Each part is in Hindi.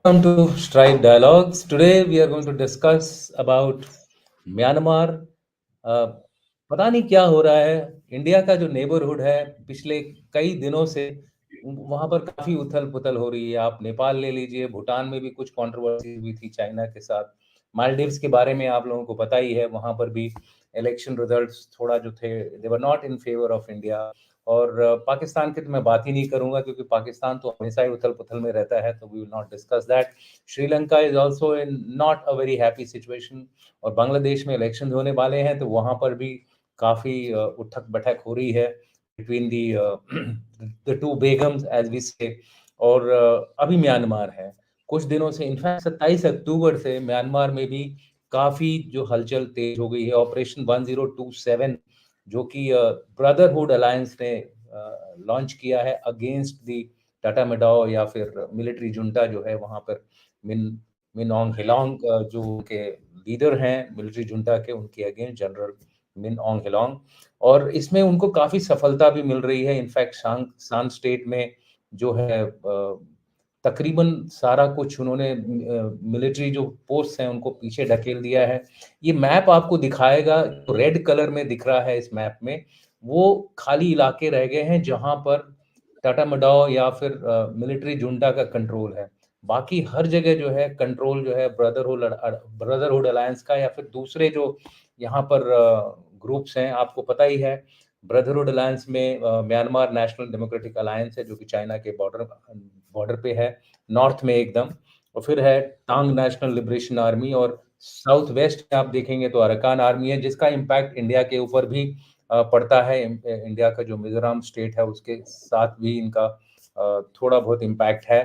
Welcome to Stripe Dialogues. Today we are going to discuss about Myanmar. पता नहीं क्या हो रहा है। इंडिया का जो नेबरहुड है पिछले कई दिनों से वहां पर काफी उथल पुथल हो रही है। आप नेपाल ले लीजिए, भूटान में भी कुछ कंट्रोवर्सी हुई थी चाइना के साथ। मालदीव्स के बारे में आप लोगों को पता ही है, वहां पर भी इलेक्शन रिजल्ट्स थोड़ा जो थे, they were not in favour of India. और पाकिस्तान की तो मैं बात ही नहीं करूंगा, क्योंकि पाकिस्तान तो हमेशा ही उथल पुथल में रहता है, तो we will not discuss that. Sri Lanka is also in not a very happy situation. और बांग्लादेश में इलेक्शन होने वाले हैं, तो वहां पर भी काफी उठक बैठक हो रही है between the the two begums as we say. और अभी म्यांमार है कुछ दिनों से, इनफैक्ट 27 अक्टूबर से म्यांमार में भी काफी जो हलचल तेज हो गई है। ऑपरेशन 1027 जो कि ब्रदरहुड अलायंस ने लॉन्च किया है अगेंस्ट दी टाटा मेडाओ या फिर मिलिट्री जुंटा जो है वहां पर। मिन मिन ऑंग हिलोंग जो उनके लीडर हैं मिलिट्री जुंटा के, उनके अगेंस्ट जनरल मिन ऑंग हिलोंग। और इसमें उनको काफी सफलता भी मिल रही है। इनफैक्ट शान स्टेट में जो है तकरीबन सारा कुछ उन्होंने मिलिट्री जो पोस्ट हैं उनको पीछे ढकेल दिया है। ये मैप आपको दिखाएगा, रेड कलर में दिख रहा है इस मैप में, वो खाली इलाके रह गए हैं जहां पर टाटा मडाओ या फिर मिलिट्री जुंटा का कंट्रोल है। बाकी हर जगह जो है कंट्रोल जो है ब्रदरहुड अलायंस का या फिर दूसरे जो यहाँ पर ग्रुप्स हैं। आपको पता ही है, ब्रदरहुड अलायंस में म्यांमार नेशनल डेमोक्रेटिक अलायंस है जो कि चाइना के बॉर्डर पे है, नॉर्थ में एकदम। और फिर है टांग नेशनल लिबरेशन आर्मी, और साउथ वेस्ट में आप देखेंगे तो अरकान आर्मी है, जिसका इम्पैक्ट इंडिया के ऊपर भी पड़ता है। इंडिया का जो मिजोरम स्टेट है उसके साथ भी इनका थोड़ा बहुत इम्पैक्ट है।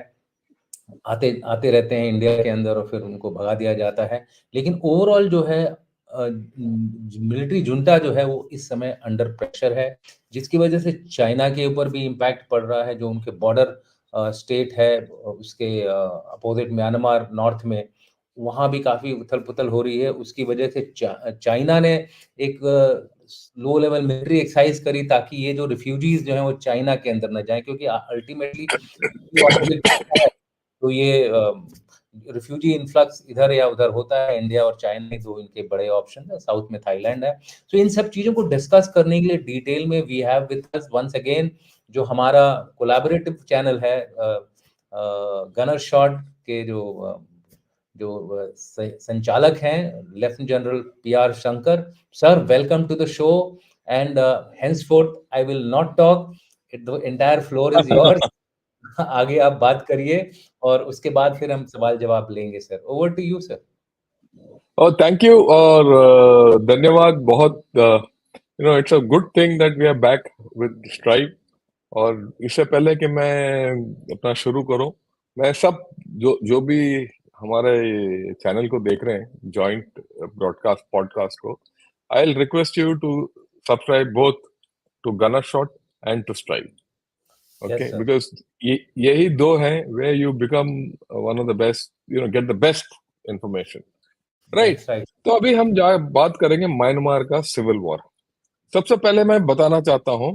आते आते रहते हैं इंडिया के अंदर और फिर उनको भगा दिया जाता है। लेकिन ओवरऑल जो है मिलिट्री जुंटा जो है वो इस समय अंडर प्रेशर है, जिसकी वजह से चाइना के ऊपर भी इम्पैक्ट पड़ रहा है। जो उनके बॉर्डर स्टेट है उसके अपोजिट म्यांमार नॉर्थ में, वहाँ भी काफी उथल पुथल हो रही है। उसकी वजह से चाइना ने एक लो लेवल मिलिट्री एक्सरसाइज करी ताकि ये जो रिफ्यूजीज जो हैं वो चाइना के अंदर न जाएं, क्योंकि अल्टीमेटली ऑब्जेक्टिव है। तो ये रिफ्यूजी इन्फ्लक्स इधर या उधर होता है। इंडिया और चाइना ही दो इनके बड़े ऑप्शन है, साउथ में थाईलैंड है। तो इन सब चीजों को डिस्कस करने के लिए डिटेल में we have with us once again जो हमारा कोलैबोरेटिव चैनल है गनर शॉट के जो संचालक हैं lieutenant general PR Shankar. Sir, welcome to the show and henceforth I will not talk, the entire floor is yours. आगे आप बात करिए और उसके बाद फिर हम सवाल जवाब लेंगे। Sir, over to you sir. और थैंक यू और धन्यवाद बहुत। It's a good thing that we are back with Stripe. और इससे पहले कि मैं अपना शुरू करूं, मैं सब जो भी हमारे चैनल को देख रहे हैं, जॉइंट ब्रॉडकास्ट पॉडकास्ट को, I will request you to subscribe both to Gunner Shot and to Stripe. Okay, because यही दो हैं where you become one of the best, get the best information. Right. तो अभी हम बात करेंगे म्यांमार का सिविल वॉर। सबसे पहले मैं बताना चाहता हूं,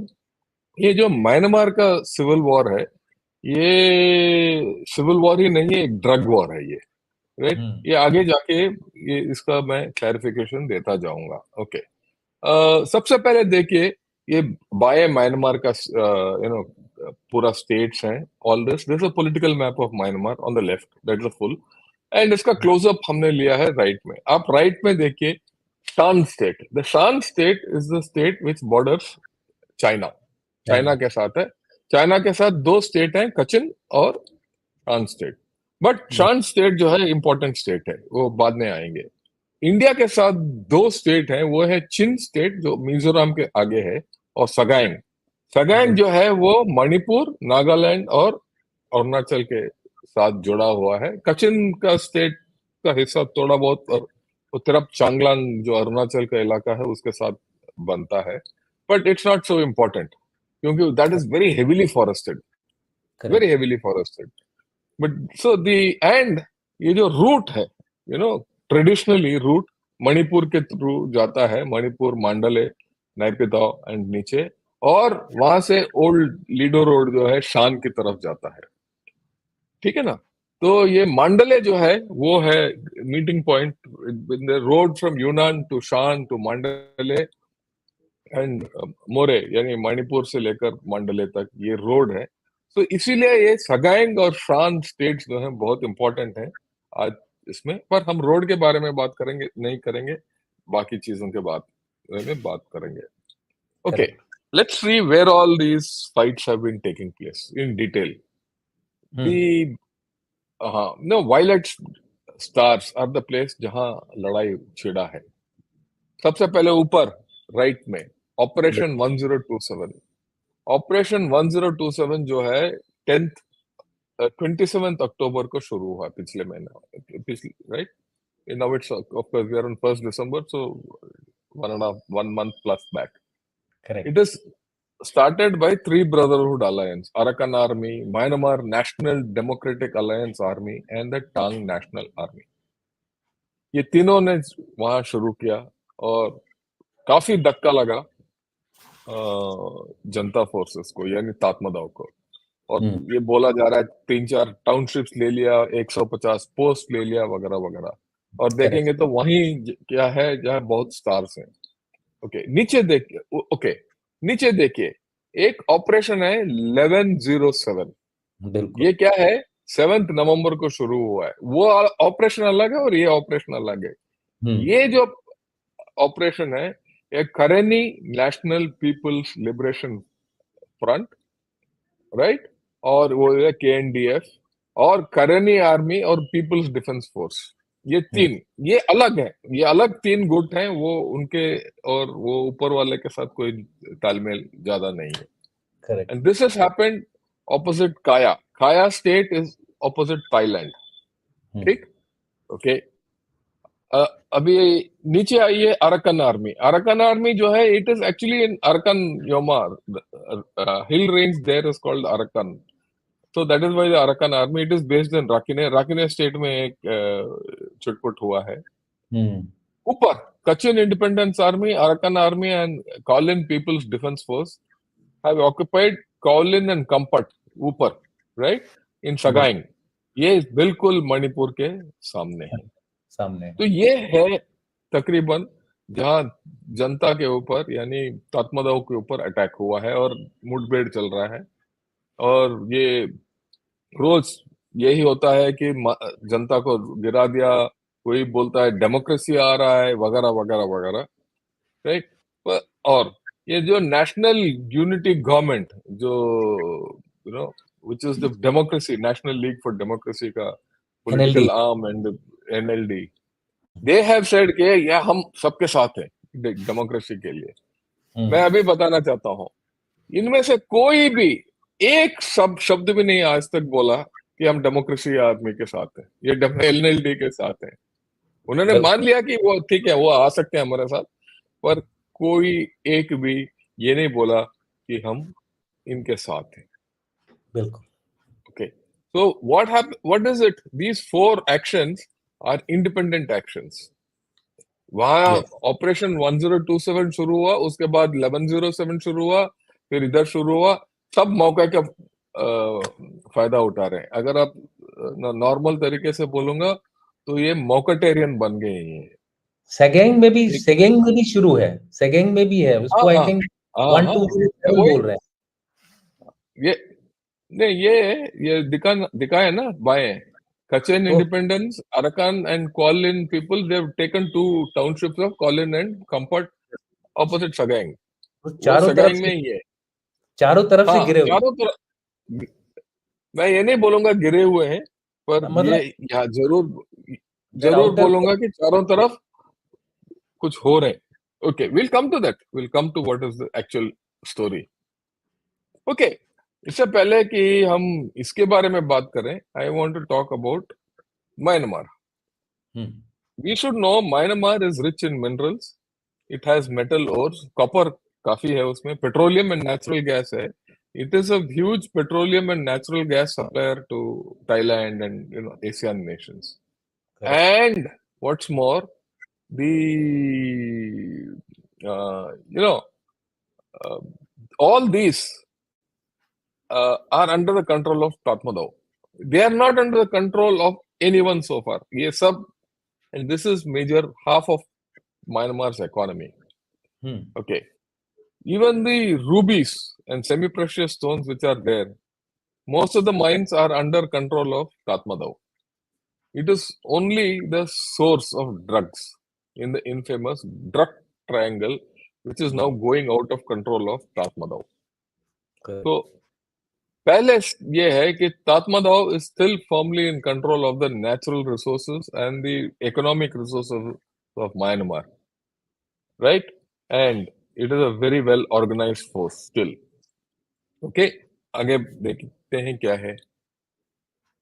ये जो म्यांमार का सिविल वॉर है, ये सिविल वॉर ही नहीं है, एक ड्रग वॉर है ये। राइट। ये आगे जाके ये इसका मैं क्लैरिफिकेशन देता जाऊंगा। ओके। सबसे पहले देखिए, ये बाय म्यांमार का पूरा स्टेट्स हैं। All this a political map of Myanmar on the left, that is a full. And इसका क्लोजअप हमने लिया है राइट में। आप राइट में देखिए, शान state. The Shan state is the state which borders China. China के साथ है। चाइना के साथ दो स्टेट हैं, कचिन और शान स्टेट। बट शान स्टेट जो है इंपॉर्टेंट स्टेट है, वो बाद में आएंगे। इंडिया के साथ दो स्टेट हैं, वो है चिन स्टेट जो मिजोरम के आगे है, और सगाइंग। सगाइंग जो है वो मणिपुर, नागालैंड और अरुणाचल के साथ जुड़ा हुआ है। कचिन का स्टेट का हिस्सा थोड़ा बहुत, और उत्तरप चांगलांग जो अरुणाचल का इलाका है उसके साथ बनता है। But it's not so important, क्योंकि that is very heavily forested, very heavily forested. But so the and ये जो रूट है, ट्रेडिशनली रूट मणिपुर के थ्रू जाता है, मणिपुर, मांडले, नैपिताओ एंड नीचे, और वहां से ओल्ड लीडो रोड जो है शान की तरफ जाता है। ठीक है ना। तो ये मांडले जो है वो है meeting point in the road from यूनान टू शान टू मांडले एंड मोरे, यानी मणिपुर से लेकर मांडले तक ये रोड है। तो इसीलिए ये सगाइंग और शान स्टेट्स जो है बहुत इंपॉर्टेंट है आज इसमें। पर हम रोड के बारे में बात करेंगे नहीं करेंगे, बाकी चीजों के बारे में बात करेंगे। Okay, correct. let's see where all these fights have been taking place in detail. Hmm. The no, violet stars are the place जहां लड़ाई छिड़ा है। सबसे पहले ऊपर राइट में ऑपरेशन 1027। ऑपरेशन 1027 जो है 10th 27th अक्टूबर को शुरू हुआ, पिछले महीना, पिछले right. Now it's of course we are on 1st December, so 1.5 1 month plus back. It correct. is started by Three Brotherhood Alliance, Arakan Army, Myanmar National Democratic Alliance Army, and the Tang National Army. ये तीनों ने वहां शुरू किया और काफी धक्का लगा जनता फोर्सेस को, यानी तात्मदाव को। और हम्म। ये बोला जा रहा है 3-4 टाउनशिप्स ले लिया, 150 पोस्ट ले लिया, वगैरह वगैरह। और करेक्ट। देखेंगे तो वहीं क्या है जहाँ बहुत स्टार्स हैं। ओके, नीचे देखिए। ओके, नीचे देखिए, एक ऑपरेशन है 1107। बिल्कुल। ये क्या है? 7 नवंबर को शुरू हुआ है। वो ऑपरेशन अलग है और ये ऑपरेशन अलग है। हम्म। ये जो ऑपरेशन है, एक Karenni National People's Liberation Front, right, और वो है KNDF और करेनी आर्मी और पीपल्स डिफेंस फोर्स। ये हम्म। तीन, ये अलग है, ये अलग 3 गुट हैं वो उनके, और वो ऊपर वाले के साथ कोई तालमेल ज्यादा नहीं है। Correct. And this has happened opposite Kaya. Kaya state is opposite Thailand. हम्म। ठीक, ओके। अभी नीचे आइए, अरकन आर्मी। अरकन आर्मी जो है, it is actually in Arakan Yoma, hill range there is called Arakan. So that is why the Arakan army, it is based in Rakhine। Rakhine state में एक छुटपुट हुआ है। हम्म। ऊपर Kachin Independence Army, Arakan Army and Kowloon People's Defense Force have occupied Kowloon and Kampot ऊपर, right, in बिल्कुल। Sagaing। ये बिल्कुल मणिपुर के सामने है। सामने। तो ये है तकरीबन जहां जनता के ऊपर, यानी तात्मदाव के ऊपर अटैक हुआ है और मुठभेड़ चल रहा है। और ये रोज यही होता है कि जनता को गिरा दिया, कोई बोलता है डेमोक्रेसी आ रहा है, वगैरह वगैरह वगैरह, राइट। और ये जो नेशनल यूनिटी गवर्नमेंट, जो which is the democracy, national league for democracy का NLD. Political arm, and NLD, they have said कि ये हम सबके साथ हैं डेमोक्रेसी के लिए। मैं हम्म। अभी बताना चाहता हूँ, इनमें से कोई भी एक शब्द भी नहीं आज तक बोला कि हम डेमोक्रेसी आदमी के साथ हैं, ये NLD के साथ हैं। उन्होंने मान बिल्कुल। लिया कि वो ठीक है, वो आ सकते हैं हमारे साथ, पर कोई एक भी ये नहीं बोला कि हम इनके साथ हैं। बिल्कुल। Okay, so what is it? These 4 actions are independent actions. वहां यस। ऑपरेशन 1027 शुरू हुआ, उसके बाद 1107 शुरू हुआ, फिर इधर शुरू हुआ। सब मौके का फायदा उठा रहे हैं। अगर आप नॉर्मल तरीके से बोलूंगा तो ये मौकटेरियन बन गए हैं ये। एक, सेगेंग में भी शुरू है, सेगेंग में भी है, हाँ उसको आई हाँ थिंक हाँ वन हाँ, टू सेवन वही बोल रहे हैं। ये नहीं, ये दिखा है ना बाएं। Kachin तो Independence, Arakan and Kwalin people, they have taken 2 townships of Kwalin and Kampot opposite Sagaing। वो वो सगाई में ही है। चारों तरफ से हाँ, गिरे हुए चारों तरफ। मैं ये नहीं बोलूंगा गिरे हुए हैं, पर हैं। ये मतलब यहाँ जरूर देयर जरूर आउटर। बोलूंगा कि चारों तरफ कुछ हो रहे हैं। Okay, will come to that, will come to what is the actual story. Okay, इससे पहले कि हम इसके बारे में बात करें, I want to talk about Myanmar. We should know Myanmar is rich in minerals. It has metal ores, copper काफी है उसमें, पेट्रोलियम एंड नेचुरल गैस है। It is a huge petroleum and natural gas supplier to Thailand and Asian nations. Correct. And what's more, the you know all these are under the control of Tatmadaw. they are not under the control of anyone so far. ये सब, and this is major half of Myanmar's economy. Okay. Even the rubies and semi-precious stones which are there, most of the mines are under control of Tatmadaw. It is only the source of drugs in the infamous drug triangle, which is now going out of control of Tatmadaw. So, पहले ये है कि Tatmadaw is still firmly in control of the natural resources and the economic resources of Myanmar, right? And it is a very well organized force still. Okay, आगे देखते हैं क्या है.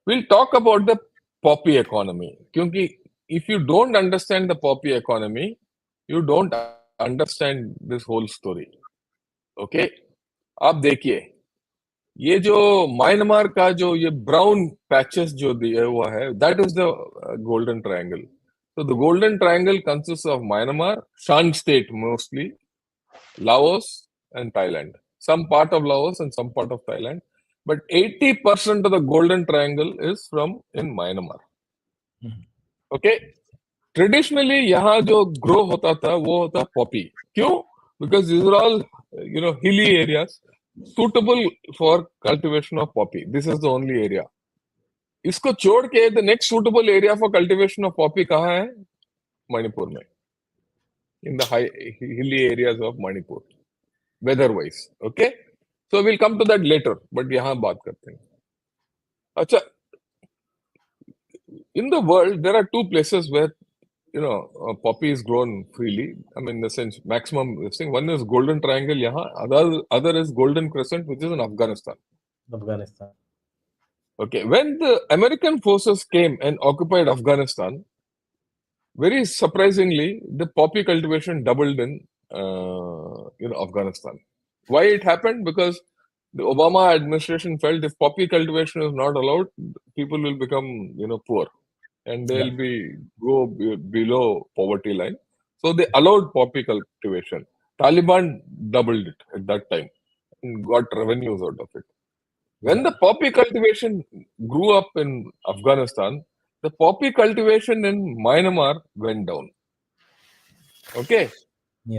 We'll talk about the poppy economy. क्योंकि if you don't understand the poppy economy, you don't understand this whole story. Okay, आप देखिए ये जो म्यांमार का जो ये ब्राउन पैचेस जो दिया हुआ है, that is the golden triangle. So the golden triangle consists of Myanmar, Shan State mostly, Laos and Thailand. Some part of Laos and some part of Thailand. But 80% of the golden triangle is from in Myanmar. Okay? Traditionally, यहाँ जो grow होता था वो होता poppy. क्यों? Because these are all, hilly areas suitable for cultivation of poppy. This is the only area. इसको छोड़ के the next suitable area for cultivation of poppy कहाँ है? मणिपुर में. In the high hilly areas of Manipur. Weather-wise. Okay? So we'll come to that later. But यहाँ बात करते हैं. अच्छा, in the world, there are two places where poppy is grown freely. I mean, in the sense, maximum thing. One is Golden Triangle, yahan. Other is Golden Crescent, which is in Afghanistan. Okay. When the American forces came and occupied Afghanistan, very surprisingly, the poppy cultivation doubled in Afghanistan. Why it happened? Because the Obama administration felt if poppy cultivation is not allowed, people will become poor. And they'll go below poverty line. So they allowed poppy cultivation. Taliban doubled it at that time and got revenues out of it. When the poppy cultivation grew up in Afghanistan, the poppy cultivation in Myanmar went down. Okay.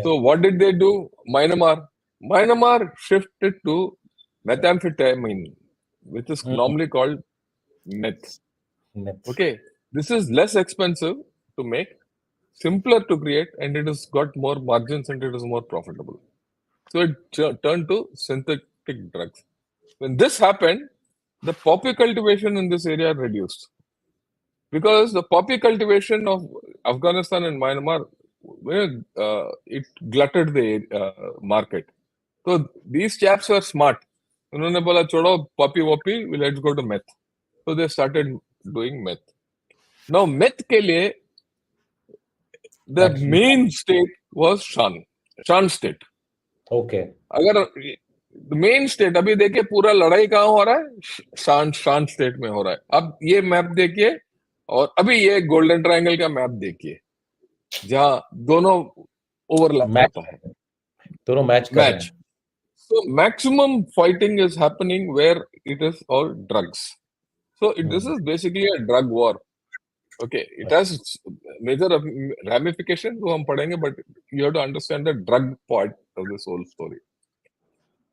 So what did they do? Myanmar shifted to methamphetamine, which is normally called meth. Okay. This is less expensive to make, simpler to create, and it has got more margins and it is more profitable. So it turned to synthetic drugs. When this happened, the poppy cultivation in this area reduced. Because the poppy cultivation of Afghanistan and Myanmar, it glutted the market. So these chaps were smart. उन्होंने बोला छोड़ो poppy, let's go to meth. So they started doing meth. Now, meth के लिए, the main state was Shan State. Okay. अगर the main state, अभी देखिए पूरा लड़ाई कहाँ हो रहा है? शान स्टेट में हो रहा है. अब ये मैप देखिए और अभी ये गोल्डन ट्रायंगल का मैप देखिए जहाँ दोनों ओवरलैप होता है. दोनों match. So maximum fighting is happening where it is all drugs. So this is basically a drug war. Okay, it has major ramifications जो हम पढ़ेंगे, but you have to understand the drug part of this whole story.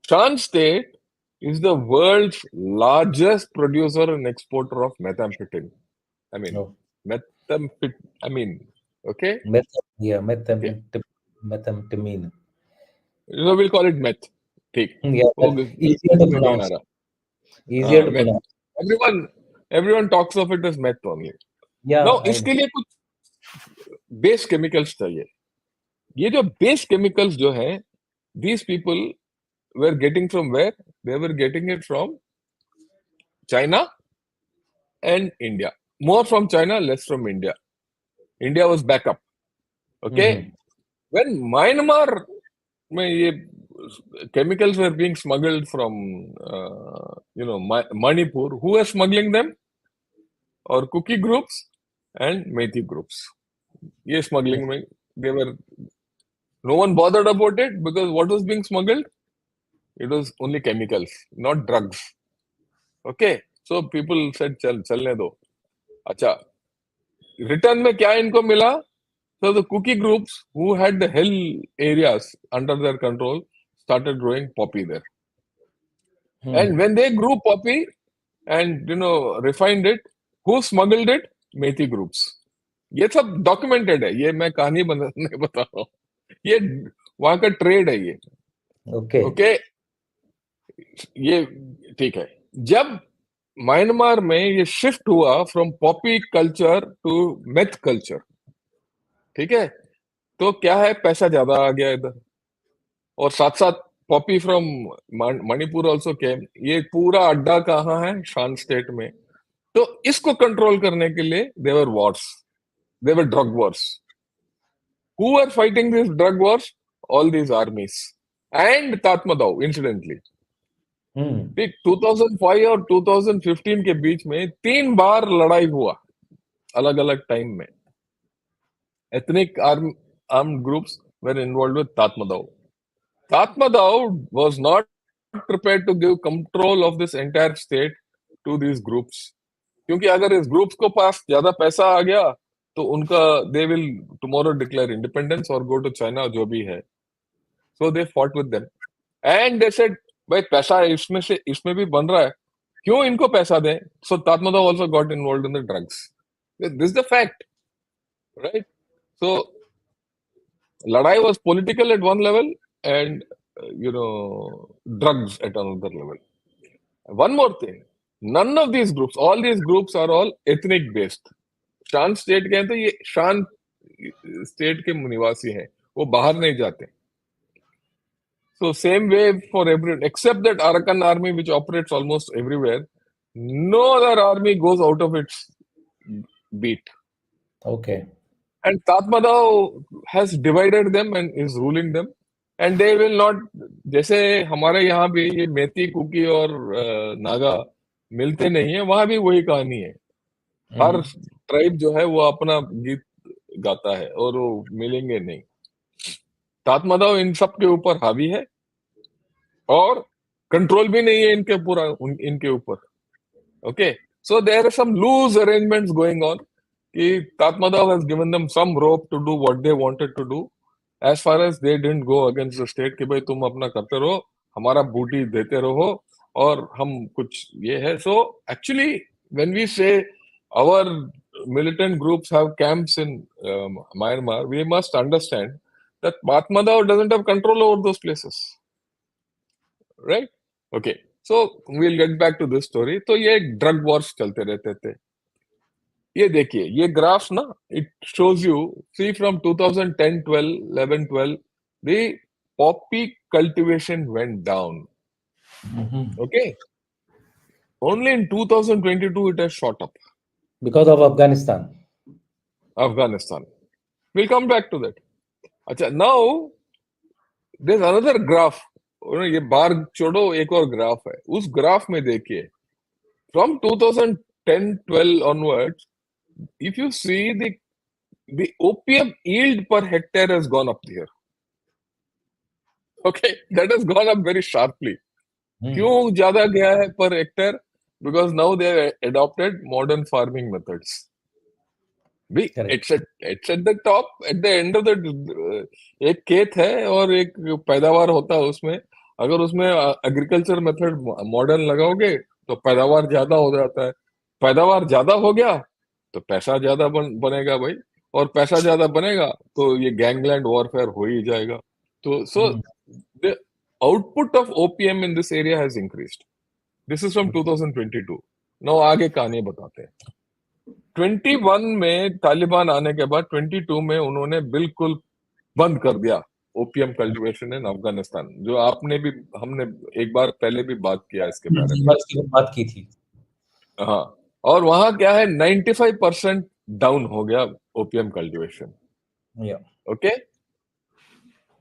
Shan State is the world's largest producer and exporter of methamphetamine. I mean, okay? Methamphetamine. So we'll call it meth. Take. Easier to pronounce. Easier to pronounce. Everyone talks of it as meth only. Now, इसके लिए कुछ base chemicals चाहिए. ये जो base chemicals जो है, these people were getting from where? They were getting it from China and India. More from China, less from India. India was backup. Okay? When Myanmar, chemicals were being smuggled from, Manipur, who was smuggling them? Or cookie groups and Methi groups. Yes, smuggling, no one bothered about it because what was being smuggled? It was only chemicals, not drugs. Okay. So people said चलने दो. अच्छा, रिटर्न में क्या इनको मिला? So the cookie groups who had the hill areas under their control started growing poppy there. And when they grew poppy and refined it, who smuggled it? Methi groups. ये सब डॉक्यूमेंटेड है, ये मैं कहानी नहीं बता रहा हूँ, ये वहां का ट्रेड है ये. ओके. ओके, ये ठीक है. जब म्यांमार में ये शिफ्ट हुआ from poppy culture to meth culture, ठीक है, तो क्या है, पैसा ज्यादा आ गया इधर, और साथ साथ Poppy from Manipur also came. ये पूरा अड्डा कहाँ है? शान स्टेट में. तो इसको कंट्रोल करने के लिए their wars, their drug wars. Who are fighting this drug wars? All these armies and Tatmadaw. Incidentally 2005 और 2015 के बीच में 3 बार लड़ाई हुआ अलग अलग टाइम में. ethnic armed groups were involved with Tatmadaw. Tatmadaw was not prepared to give control of this entire state to these groups. क्योंकि अगर इस ग्रुप्स को पास ज्यादा पैसा आ गया तो उनका they will tomorrow declare independence or go to China, जो भी है. So they fought with them and they said, भाई पैसा इसमें से इसमें भी बन रहा है, क्यों इनको पैसा दें? So Tatmadaw also got involved in the drugs. This is the fact, right? So Ladai was political at one level and drugs at another level. One more thing, none of these groups, all these groups are all ethnic based. शान स्टेट के हैं तो ये शान स्टेट के निवासी हैं, वो बाहर नहीं जाते. So same way for everyone except that Arakan army which operates almost everywhere. No other army goes out of its beat. Okay. And Tatmadaw has divided them and is ruling them. And they will not, जैसे हमारे यहाँ भी ये मेथी, कुकी और नागा मिलते नहीं है, वहां भी वही कहानी है. हर ट्राइब जो है वो अपना गीत गाता है और वो मिलेंगे नहीं. तातमदाव इन सब के ऊपर हावी है और कंट्रोल भी नहीं है इनके पूरा इनके ऊपर. Okay, so there are some loose arrangements going on कि Tatmadaw has given them some rope to do what they wanted to do as far as they didn't go against the state कि भाई तुम अपना करते रहो, हमारा बूटी देते रहो और हम कुछ ये है. So actually when we say our militant groups have camps in Myanmar, we must understand that Tatmadaw doesn't have control over those places, right? Okay, so we'll get back to this story. तो ये ड्रग वॉर्स चलते रहते थे. ये देखिए, ये ग्राफ ना, it shows you, see from 2010 12 11 12 the poppy cultivation went down. Okay, only in 2022 it has shot up because of Afghanistan. Will come back to that. अच्छा, now there is another graph. ये बार छोड़ो, एक और ग्राफ है. उस ग्राफ में देखिए, from 2010 12 onwards, if you see the opium yield per hectare has gone up here. Okay, that has gone up very sharply. क्यों ज्यादा गया है per hectare? Because now they have adopted modern farming methods. It's at the top, at the end of the एक खेत है और एक पैदावार होता है उसमें. अगर उसमें एग्रीकल्चर मेथड मॉडर्न लगाओगे तो पैदावार ज्यादा हो जाता है. पैदावार ज्यादा हो गया तो पैसा ज्यादा बनेगा भाई, और पैसा ज्यादा बनेगा तो ये गैंगलैंड वॉरफेयर हो ही जाएगा. तो so the output of OPM in this area has increased. This is from 2022. Now आगे कहानी बताते हैं. 21 में तालिबान आने के बाद 22 में उन्होंने बिल्कुल बंद कर दिया ओपीएम कल्टीवेशन इन अफगानिस्तान, जो आपने भी, हमने एक बार पहले भी बात किया इसके बारे में, बात की थी. हाँ. और वहां क्या है, 95% डाउन हो गया ओपीएम कल्टीवेशन. ओके,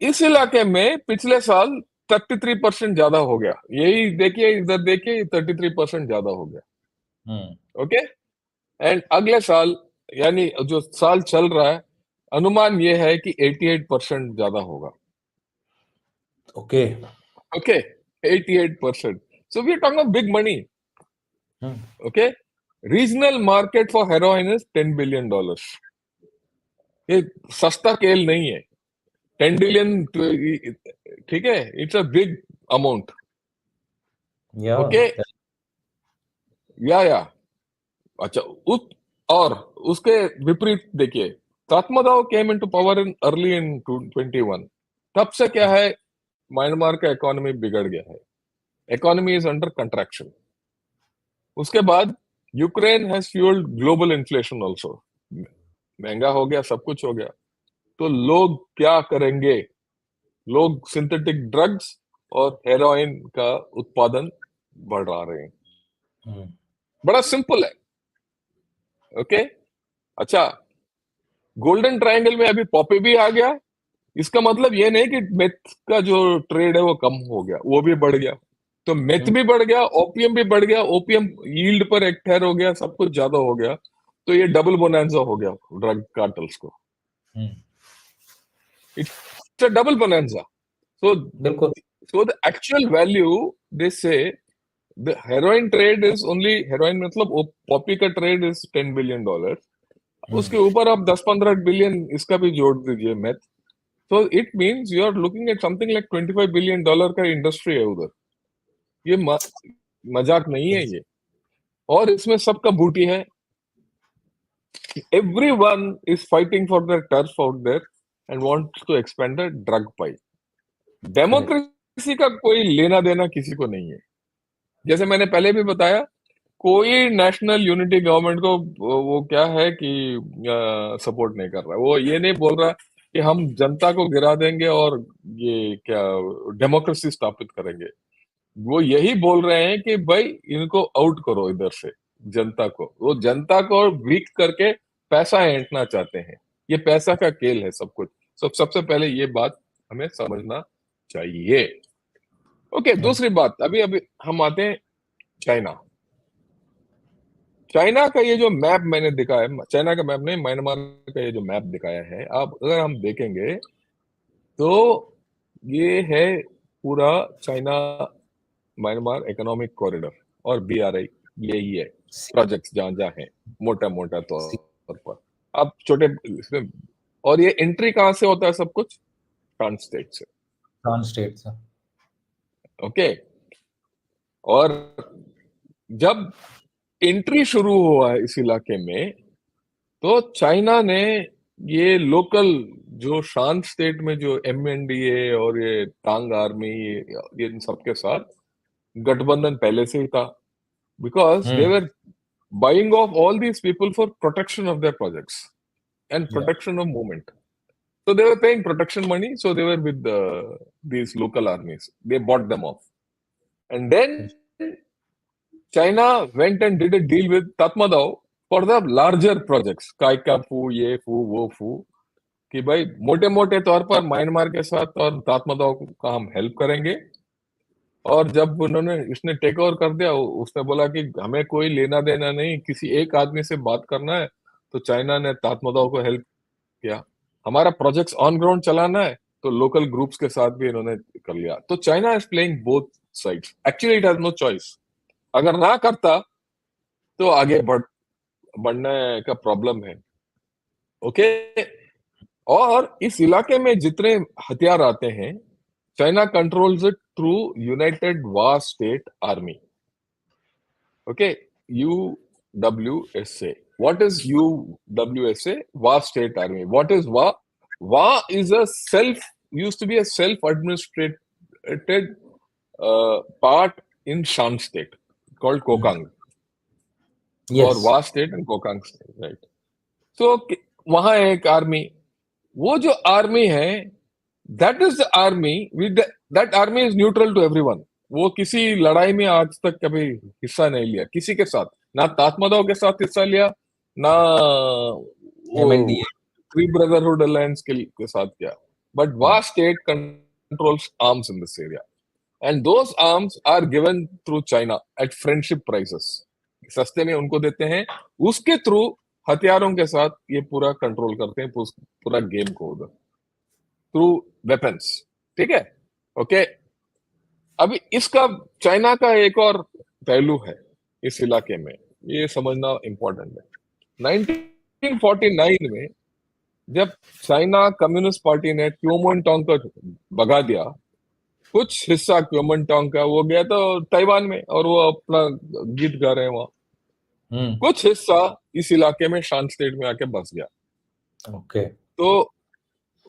इस इलाके में पिछले साल 33% ज्यादा हो गया. यही देखिए, इधर देखिए, 33% ज्यादा हो गया. ओके, एंड अगले साल, यानी जो साल चल रहा है, अनुमान ये है कि 88% ज्यादा होगा. Okay, 88%. So we are talking of big money. Okay, regional market for heroin is $10 billion। ये सस्ता खेल नहीं है। 10 बिलियन, ठीक है, इट्स अ बिग अमाउंट। या ओके, या अच्छा, उस और उसके विपरीत देखिए, Tatmadaw came into power in early in 21। तब से क्या है, म्यांमार का इकोनॉमी बिगड़ गया है। Economy is under contraction. उसके बाद Ukraine has fuelled global inflation also. महंगा हो गया, सब कुछ हो गया, तो लोग क्या करेंगे? लोग सिंथेटिक ड्रग्स और हेरोइन का उत्पादन बढ़ा रहे हैं। बड़ा सिंपल है। ओके, अच्छा, गोल्डन ट्रायंगल में अभी पॉपी भी आ गया। इसका मतलब ये नहीं कि मेथ का जो ट्रेड है वो कम हो गया, वो भी बढ़ गया। तो मेथ भी बढ़ गया, ओपियम भी बढ़ गया, ओपियम यील्ड पर एक्टायर हो गया, सब कुछ ज्यादा हो गया। तो ये डबल बोनांजा हो गया ड्रग कार्टल्स को। It's a double bonanza. So बिल्कुल। so the actual value, they say the heroin trade is only, heroin मतलब पॉपी का ट्रेड इज $10 billion। उसके ऊपर आप 10-15 बिलियन इसका भी जोड़ दीजिए मैथ, तो it means you are looking at something like $25 billion का इंडस्ट्री है उधर। ये मजाक नहीं है ये। और इसमें सबका बूटी है। Everyone is fighting for their turf out there and wants to expand the drug pie. Correct. Democracy का कोई लेना देना किसी को नहीं है। जैसे मैंने पहले भी बताया, कोई नेशनल यूनिटी गवर्नमेंट को वो क्या है कि सपोर्ट नहीं कर रहा। वो ये नहीं बोल रहा कि हम जनता को गिरा देंगे और ये क्या डेमोक्रेसी स्थापित करेंगे। वो यही बोल रहे हैं कि भाई इनको आउट करो इधर से, जनता को। वो जनता को वीक करके पैसा ऐंठना चाहते हैं। ये पैसा का खेल है सब कुछ। सबसे पहले ये बात हमें समझना चाहिए। ओके, दूसरी बात, अभी अभी हम आते हैं चाइना। चाइना का ये जो मैप मैंने दिखाया है, चाइना का मैप नहीं, म्यांमार का ये जो मैप दिखाया है, आप अगर हम देखेंगे तो ये है पूरा चाइना म्यांमार इकोनॉमिक कॉरिडोर और बीआरआई, यही है प्रोजेक्ट्स जहां जहां है, मोटा मोटा तौर पर। अब छोटे इसमें, और ये एंट्री कहां से होता है सब कुछ? शान स्टेट से। शान स्टेट से। ओके, और जब एंट्री शुरू हुआ है इस इलाके में, तो चाइना ने ये लोकल जो शान स्टेट में जो एमएनडीए और ये टांग आर्मी, ये इन सबके साथ गठबंधन पहले से ही था, because they were buying off all these people for protection of their projects and या protection of movement. So they were paying protection money, so they were with these local armies. They bought them off. And then China went and did a deal with Tatmadaw for the larger projects. Kaika Fu, Ye Fu, Wo Fu. कि भाई मोटे मोटे तौर पर म्यांमार के साथ और तात्मादाव का हम हेल्प करेंगे। और जब उन्होंने इसने टेक ओवर कर दिया, उसने बोला कि हमें कोई लेना देना नहीं, किसी एक आदमी से बात करना है। तो चाइना ने तात्मादाव को हेल्प किया। हमारा प्रोजेक्ट्स ऑन ग्राउंड चलाना है, तो लोकल ग्रुप्स के साथ भी इन्होंने कर लिया। तो China is playing both sides. Actually it has no choice. अगर ना करता तो आगे बढ़ने का प्रॉब्लम है। ओके, और इस इलाके में जितने हथियार आते हैं, China controls it through United war state army. Okay, UWSA. What is UWSA? War State Army. What is WA? WA is used to be a self-administrated part in Shan State called Kokang, or yes. WA State and Kokang State, right? So वहां एक आर्मी, वो जो आर्मी है, that is the army with that army is neutral to everyone. वो किसी लड़ाई में आज तक कभी हिस्सा नहीं लिया किसी के साथ, ना तात्मादाव के साथ हिस्सा लिया, ना वो एमएनडीए। थ्री ब्रदरहुड अलायंस के साथ किया। But Wa state controls arms in this area, and those arms are given through China at friendship prices. सस्ते में उनको देते हैं, उसके थ्रू हथियारों के साथ ये पूरा कंट्रोल करते हैं पूरा गेम को उधर, थ्रू वेपन्स। ठीक है, ओके। अभी इसका चाइना का एक और पहलू है। इस इलाके में, ये समझना इम्पोर्टेंट है। 1949 में जब चाइना कम्युनिस्ट पार्टी ने क्योमोनटांग को भगा दिया, कुछ हिस्सा क्योमोनटांग का वो गया तो ताइवान में, और वो अपना गीत गा रहे हैं वहां। कुछ हिस्सा इस इलाके में शान स्टेट में आके बस गया। ओके। तो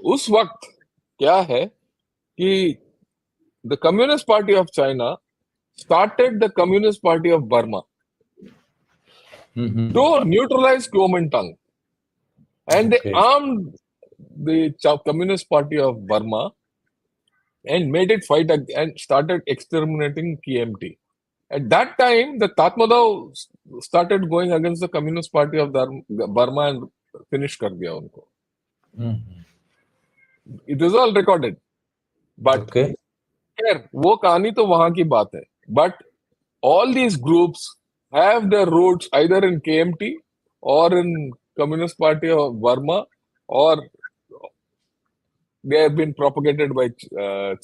उस वक्त क्या है कि the communist party of China started the Communist Party of Burma to neutralize Kuomintang, and they Okay. armed the Communist Party of Burma and made it fight and started exterminating KMT. At that time, the Tatmadaw started going against the Communist Party of Burma and finished कर दिया उनको. It is all recorded. But Okay. खैर वो कहानी तो वहां की बात है. But all these groups have their roots either in KMT or in Communist Party of Burma, or they have been propagated by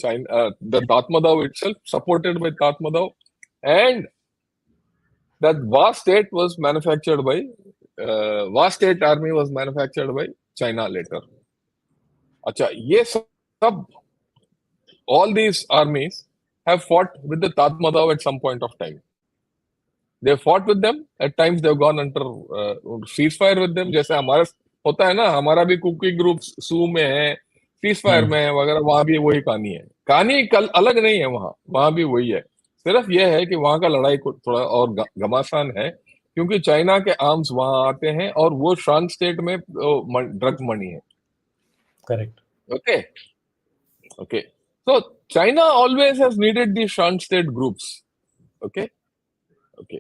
China, the Tatmadaw itself, supported by Tatmadaw, and that vast state was manufactured by vast state army was manufactured by China later. अच्छा, ये सब all these armies have fought with the Tatmadaw at some point of time. They fought with them. At times they have gone under ceasefire with them. जैसे हमारा होता है ना, हमारा भी कुकी ग्रुप सू में है, सीजफायर में है वगैरह, वहां भी वही कहानी है. कहानी कल अलग नहीं है, वहां भी वही है. सिर्फ यह है कि वहां का लड़ाई को थोड़ा और घमासान है, क्योंकि चाइना के आर्म्स वहां आते हैं और वो शान स्टेट में ड्रग मनी है. Correct. Okay okay. So China always has needed these Shan State groups. Okay, okay.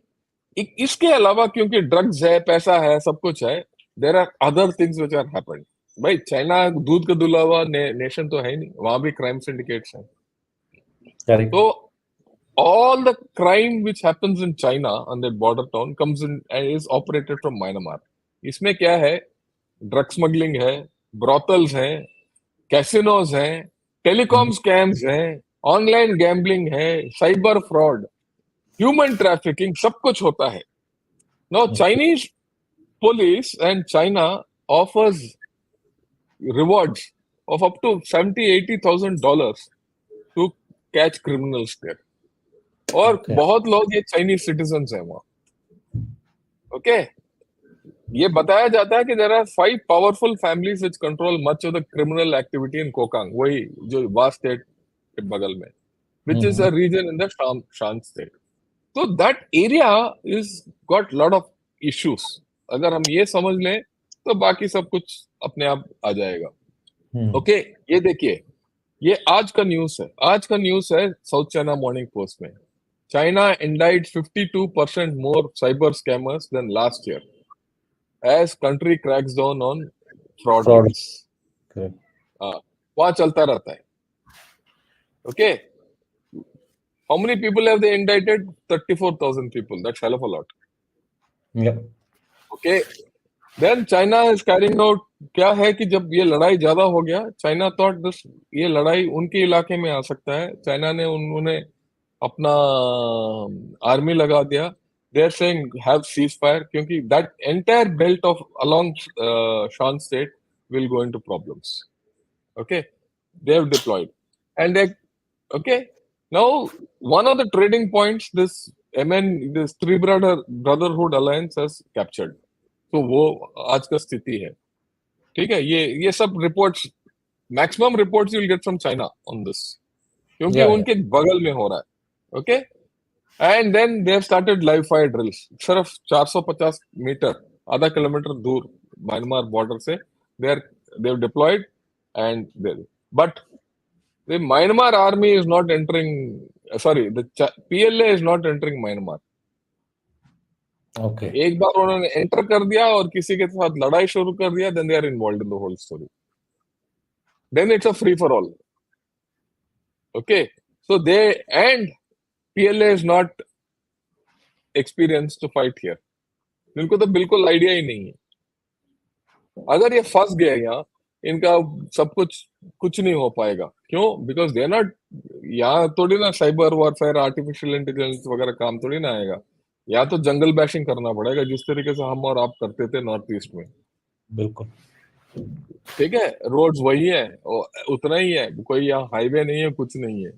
इसके अलावा क्योंकि ड्रग्स है, पैसा है, सब कुछ है, there are other things which are happened. भाई चाइना दूध का धुला हुआ नेशन तो है ही नहीं, वहां भी क्राइम सिंडिकेट्स हैं. करेक्ट. तो all the crime which happens in China on that border town comes in and is operated from Myanmar. इसमें क्या है? ड्रग स्मगलिंग है, ब्रॉथल्स हैं, कैसिनोज हैं, टेलीकॉम स्कैम्स हैं, ऑनलाइन गैम्बलिंग है, साइबर फ्रॉड, ह्यूमन ट्रैफिकिंग, सब कुछ होता है. Now Chinese police and China offers rewards of up to $70,000-80,000 to catch criminals there. और बहुत लोग ये चाइनीज सिटीजन्स हैं वहां. ओके. ये बताया जाता है कि there are 5 powerful families which control much of the criminal activity in Kokang, वही जो वास्ट स्टेट के बगल में, which is a region in the Shan State. तो that area is got lot of issues. अगर हम ये समझ लें तो बाकी सब कुछ अपने आप आ जाएगा. ओके. ये देखिए, ये आज का न्यूज है. आज का न्यूज है साउथ चाइना मॉर्निंग पोस्ट में. China indicted 52% more cyber scammers than last year as country cracks down on fraud rates. वहां चलता रहता है. Okay. How many people have they indicted? 34,000 people. That's hell of a lot. Yep. Okay. Then China is carrying out. क्या है कि जब ये लड़ाई ज्यादा हो गया, चाइना थॉट दिस, ये लड़ाई उनके इलाके में आ सकता है. चाइना ने उन्होंने अपना आर्मी लगा दिया. They are saying have cease fire, क्योंकि that entire belt of along Shan state will go into problems. Okay. They have deployed and they. Okay. Now one of the trading points this three brotherhood alliance has captured. तो वो आज का स्थिति है. ठीक है. ये सब reports, maximum reports you will get from China on this, क्योंकि उनके बगल में हो रहा है. Okay. And then they have started live fire drills. सिर्फ 450 मीटर, आधा किलोमीटर दूर म्यांमार बॉर्डर से they have deployed and but the Myanmar army is not entering, sorry, the PLA is not entering Myanmar. Okay. एक बार उन्होंने एंटर कर दिया और किसी के साथ लड़ाई शुरू कर दिया, then they are involved in the whole story. Then it's a free for all. Okay. So they and PLA is not experienced to fight here. इनको तो बिल्कुल आइडिया ही नहीं है. अगर ये फंस गए यहाँ, इनका सब कुछ नहीं हो पाएगा. क्यों? बिकॉज दे आर नॉट, यहाँ थोड़ी ना साइबर वॉरफेयर, आर्टिफिशियल इंटेलिजेंस वगैरह काम थोड़ी ना आएगा. या तो जंगल बैशिंग करना पड़ेगा जिस तरीके से हम और आप करते थे नॉर्थ ईस्ट में। बिल्कुल। ठीक है, रोड्स वही है, उतना ही है, कोई यहाँ हाईवे नहीं है, कुछ नहीं है।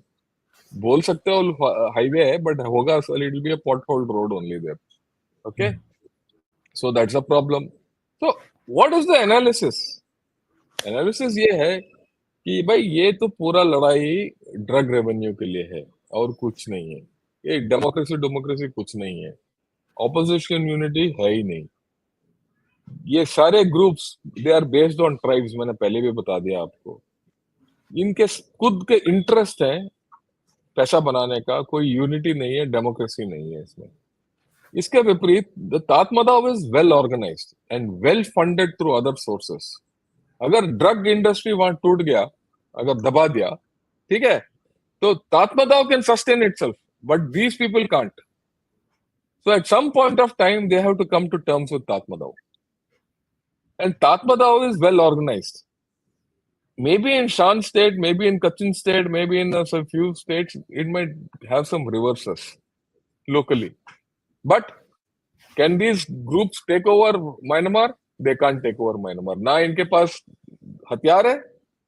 बोल सकते हो हाईवे है, बट होगा it will be a pothole road only there. Okay, so that's a problem. So what is the analysis? Analysis ये है कि भाई ये तो पूरा लड़ाई ड्रग रेवेन्यू के लिए है और कुछ नहीं है। ये डेमोक्रेसी डेमोक्रेसी कुछ नहीं है, ऑपोजिशन यूनिटी है ही नहीं। ये सारे groups they are based on tribes, मैंने पहले भी बता दिया आपको। इनके खुद के इंटरेस्ट है पैसा बनाने का, कोई यूनिटी नहीं है, डेमोक्रेसी नहीं है इसमें। इसके विपरीत the Tatmadaw is well organised and well funded through other sources. अगर ड्रग इंडस्ट्री वहां टूट गया, अगर दबा दिया, ठीक है, तो Tatmadaw can sustain itself, but these people can't. So at some point of time, they have to come to terms with Tatmadaw. And Tatmadaw is well organized. Maybe in Shan State, maybe in Kachin State, maybe in some few states, it might have some reverses locally. But can these groups take over Myanmar? They can't take over Myanmar. ना इनके पास हथियार है,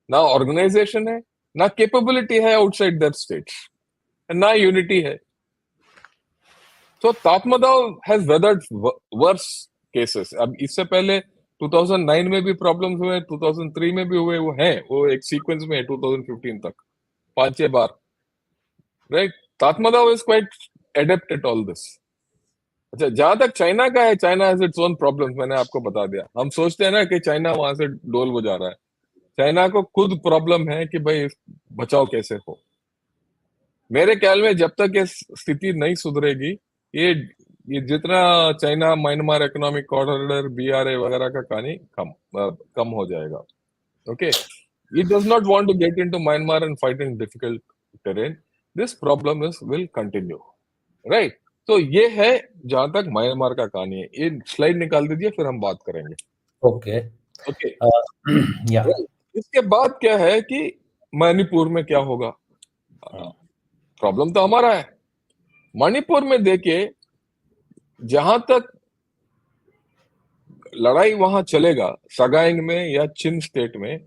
ना ऑर्गेनाइजेशन है, ना कैपेबिलिटी है आउटसाइड दैट स्टेट्स, ना यूनिटी है। So Tatmadaw has weathered worse cases. अब इससे पहले 2009 में भी प्रॉब्लम्स हुए, 2003 में भी हुए, वो हैं, वो एक सीक्वेंस में है 2015 तक 5-6 बार, right? Tatmadaw is quite adept at all this. अच्छा, जहां तक चाइना का है, China has its own problems, मैंने आपको बता दिया। हम सोचते हैं ना कि चाइना वहां से डोल बजा रहा है, चाइना को खुद प्रॉब्लम है कि भाई बचाव कैसे हो। मेरे ख्याल में जब तक ये स्थिति नहीं सुधरेगी, ये ये जितना China Myanmar economic corridor BRA वगैरह का कहानी कम हो जाएगा। Okay, it does not want to get into Myanmar and fight in difficult terrain. This problem is will continue, right? तो ये है जहां तक म्यांमार का कहानी है। ये स्लाइड निकाल दीजिए, फिर हम बात करेंगे। ओके। ओके, या इसके बाद क्या है कि मणिपुर में क्या होगा? प्रॉब्लम तो हमारा है। मणिपुर में देखिए, जहां तक लड़ाई वहां चलेगा, सगाइंग में या चिन स्टेट में,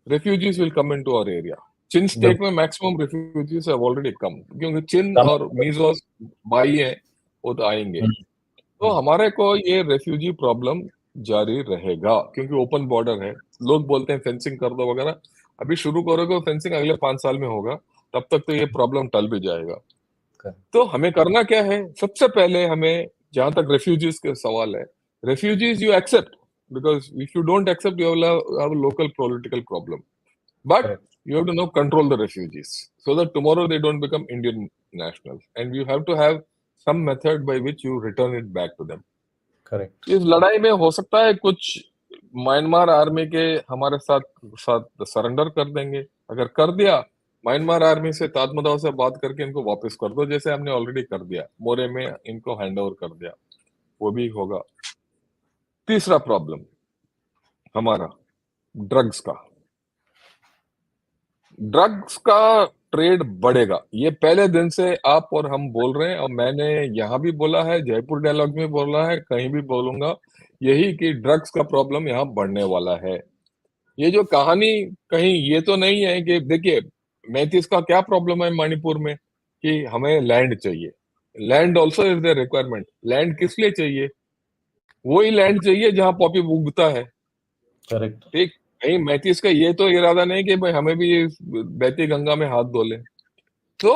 refugees will come into our area. Chin state में maximum refugees have already come, क्योंकि चिन और मीजोस भाई है, वो तो आएंगे। तो हमारे को ये रेफ्यूजी प्रॉब्लम जारी रहेगा, क्योंकि ओपन बॉर्डर है। लोग बोलते हैं फेंसिंग कर दो वगैरह, अभी शुरू करोगे फेंसिंग अगले 5 साल में होगा, तब तक तो ये प्रॉब्लम टल भी जाएगा। तो हमें करना क्या है? सबसे पहले हमें, जहां तक रेफ्यूजीज के सवाल है, refugees you accept, because if you don't accept, you will have a local political problem, but you have to now control the refugees so that tomorrow they don't become Indian nationals, and you have to have some method by which you return it back to them. Correct. इस लड़ाई में हो सकता है कुछ म्यांमार आर्मी के हमारे साथ सरेंडर कर देंगे। अगर कर दिया, म्यांमार आर्मी से तातमदाव से बात करके इनको वापस कर दो, जैसे हमने ऑलरेडी कर दिया, मोरे में इनको हैंड ओवर कर दिया, वो भी होगा। तीसरा प्रॉब्लम हमारा ड्रग्स का। ड्रग्स का ट्रेड बढ़ेगा, ये पहले दिन से आप और हम बोल रहे हैं, और मैंने यहाँ भी बोला है, जयपुर डायलॉग में बोला है, कहीं भी बोलूंगा यही कि ड्रग्स का प्रॉब्लम यहाँ बढ़ने वाला है। ये जो कहानी कहीं ये तो नहीं है कि देखिए, मैथिस का क्या प्रॉब्लम है मणिपुर में कि हमें लैंड चाहिए। Land also is the requirement. Land किस लिए चाहिए? वही लैंड चाहिए जहां पॉपी उगता है। करेक्ट। ठीक, कहीं मैथिस का ये तो इरादा नहीं कि भाई हमें भी बहती गंगा में हाथ धो ले। तो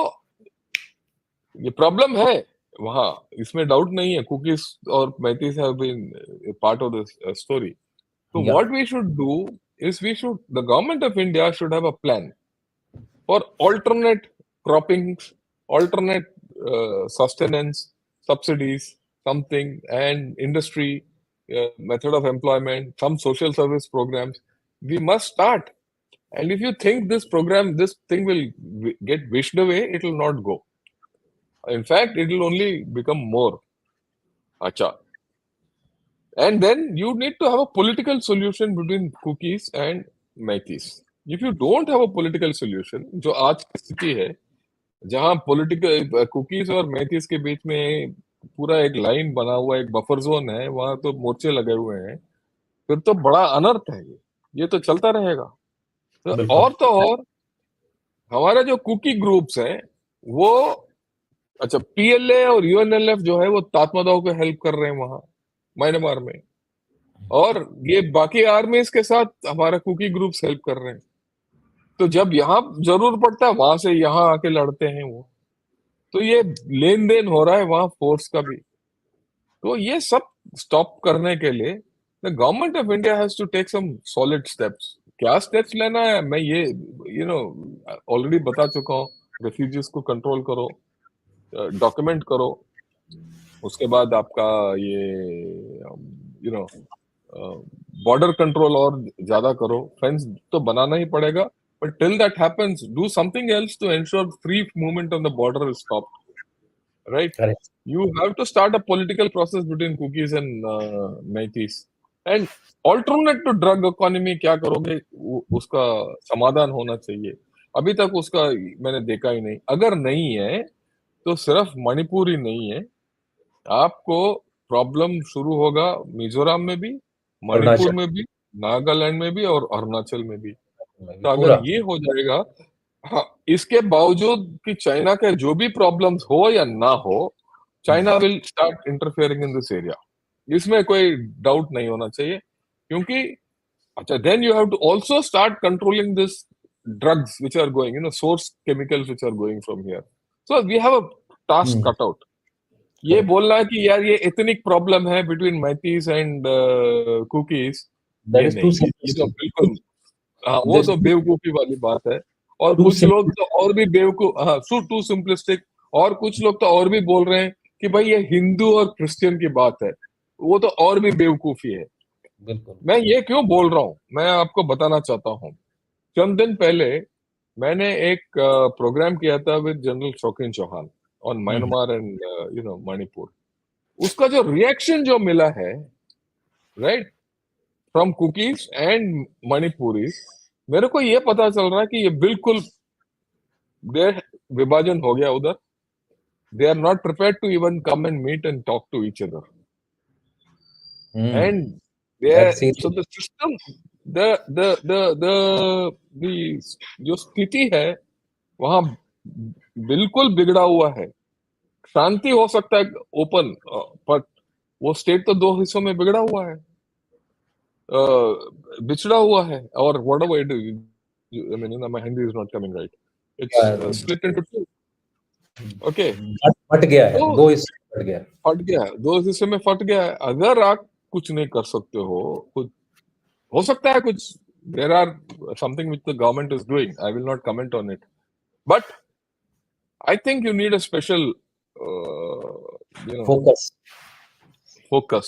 ये प्रॉब्लम है वहां, इसमें डाउट नहीं है। कुकीज और Meiteis have been part of the story. तो या what we should do is the government of India should have a plan for alternate croppings, alternate sustenance, subsidies, something, and industry, method of employment, some social service programs. We must start. And if you think this program, this thing will get wished away, it will not go. In fact, it will only become more. Acha. And then you need to have a political solution between cookies and Maithis. If you don't have a political solution, जो आज की स्थिति है, जहां पॉलिटिकल कुकीज और मैथिस के बीच में पूरा एक लाइन बना हुआ एक बफर जोन है, वहां तो मोर्चे लगे हुए हैं, फिर तो बड़ा अनर्थ है ये तो चलता रहेगा। बिल्कुल। तो और हमारे जो कुकी ग्रुप्स हैं वो, अच्छा, पीएलए और यूएनएलएफ जो है वो तात्मादाव को हेल्प कर रहे हैं वहां म्यांमार में, और ये बाकी आर्मीज के साथ हमारा कुकी ग्रुप्स हेल्प कर रहे हैं। तो जब यहाँ जरूर पड़ता है वहां से यहाँ आके लड़ते हैं वो। तो ये लेन देन हो रहा है वहां फोर्स का भी। तो ये सब स्टॉप करने के लिए the government of India has to take some solid steps. क्या स्टेप्स लेना है मैं ये ऑलरेडी बता चुका हूँ। रेफ्यूजीज को कंट्रोल करो, डॉक्यूमेंट करो, उसके बाद आपका ये बॉर्डर कंट्रोल और ज्यादा करो। फेंस तो बनाना ही पड़ेगा, but till that happens do something else to ensure free movement on the border is stopped, right? Correct. You have to start a political process between cookies and Meiteis. And alternate to drug economy क्या करोगे, उसका समाधान होना चाहिए। अभी तक उसका मैंने देखा ही नहीं। अगर नहीं है तो सिर्फ मणिपुर ही नहीं है, आपको प्रॉब्लम शुरू होगा मिजोरम में भी, मणिपुर अरुणाचल में भी, नागालैंड में भी और अरुणाचल में भी। में भी तो अगर पूरा। ये हो जाएगा, हाँ, इसके बावजूद कि चाइना के जो भी प्रॉब्लम्स हो या ना हो, China will start interfering in this area, इसमें कोई डाउट नहीं होना चाहिए। क्योंकि अच्छा, then you have to also start controlling this drugs which are going, source chemicals which are going from here. So we have a task cut out. ये करेक्ट। बोलना है कि यार ये एथनिक प्रॉब्लम है between Meiteis and Kukis, that ये इज टू नहीं, ये तो सिंपलिस्टिक। बिल्कुल, हाँ, वो दिस तो बेवकूफी वाली बात है। और टू कुछ लोग सिंपल। तो और भी बेवकूफ, हाँ, टू सिंपलिस्टिक। और कुछ लोग तो और भी बोल रहे हैं कि भाई ये हिंदू और क्रिश्चियन की बात है, वो तो और भी बेवकूफी है। बिल्कुल। मैं ये क्यों बोल रहा हूँ, मैं आपको बताना चाहता हूँ। चंद दिन पहले मैंने एक प्रोग्राम किया था with general Shaukeen Chauhan on hmm. Myanmar and Manipur. उसका जो रिएक्शन जो मिला है, right, from Kukis and Manipuris, मेरे को ये पता चल रहा है कि ये बिल्कुल देर विभाजन हो गया उधर। They are not prepared to even come and meet and talk to each other. And they, that's so the system, the the the the जो स्थिति है वहां बिल्कुल बिगड़ा हुआ है। शांति हो सकता है ओपन, पर वो स्टेट तो दो हिस्सों में बिगड़ा हुआ है, बिछड़ा हुआ है। और whatever it is, I mean, my Hindi is not coming right. It's split into two. Okay, फट गया है, तो दो हिस्से फट गया है। फट गया है, दो हिस्से में फट गया है। अगर आप कुछ नहीं कर सकते हो, कुछ हो सकता है कुछ, there are something which the government is doing, I will not comment on it, but I think you need a special you know focus. focus.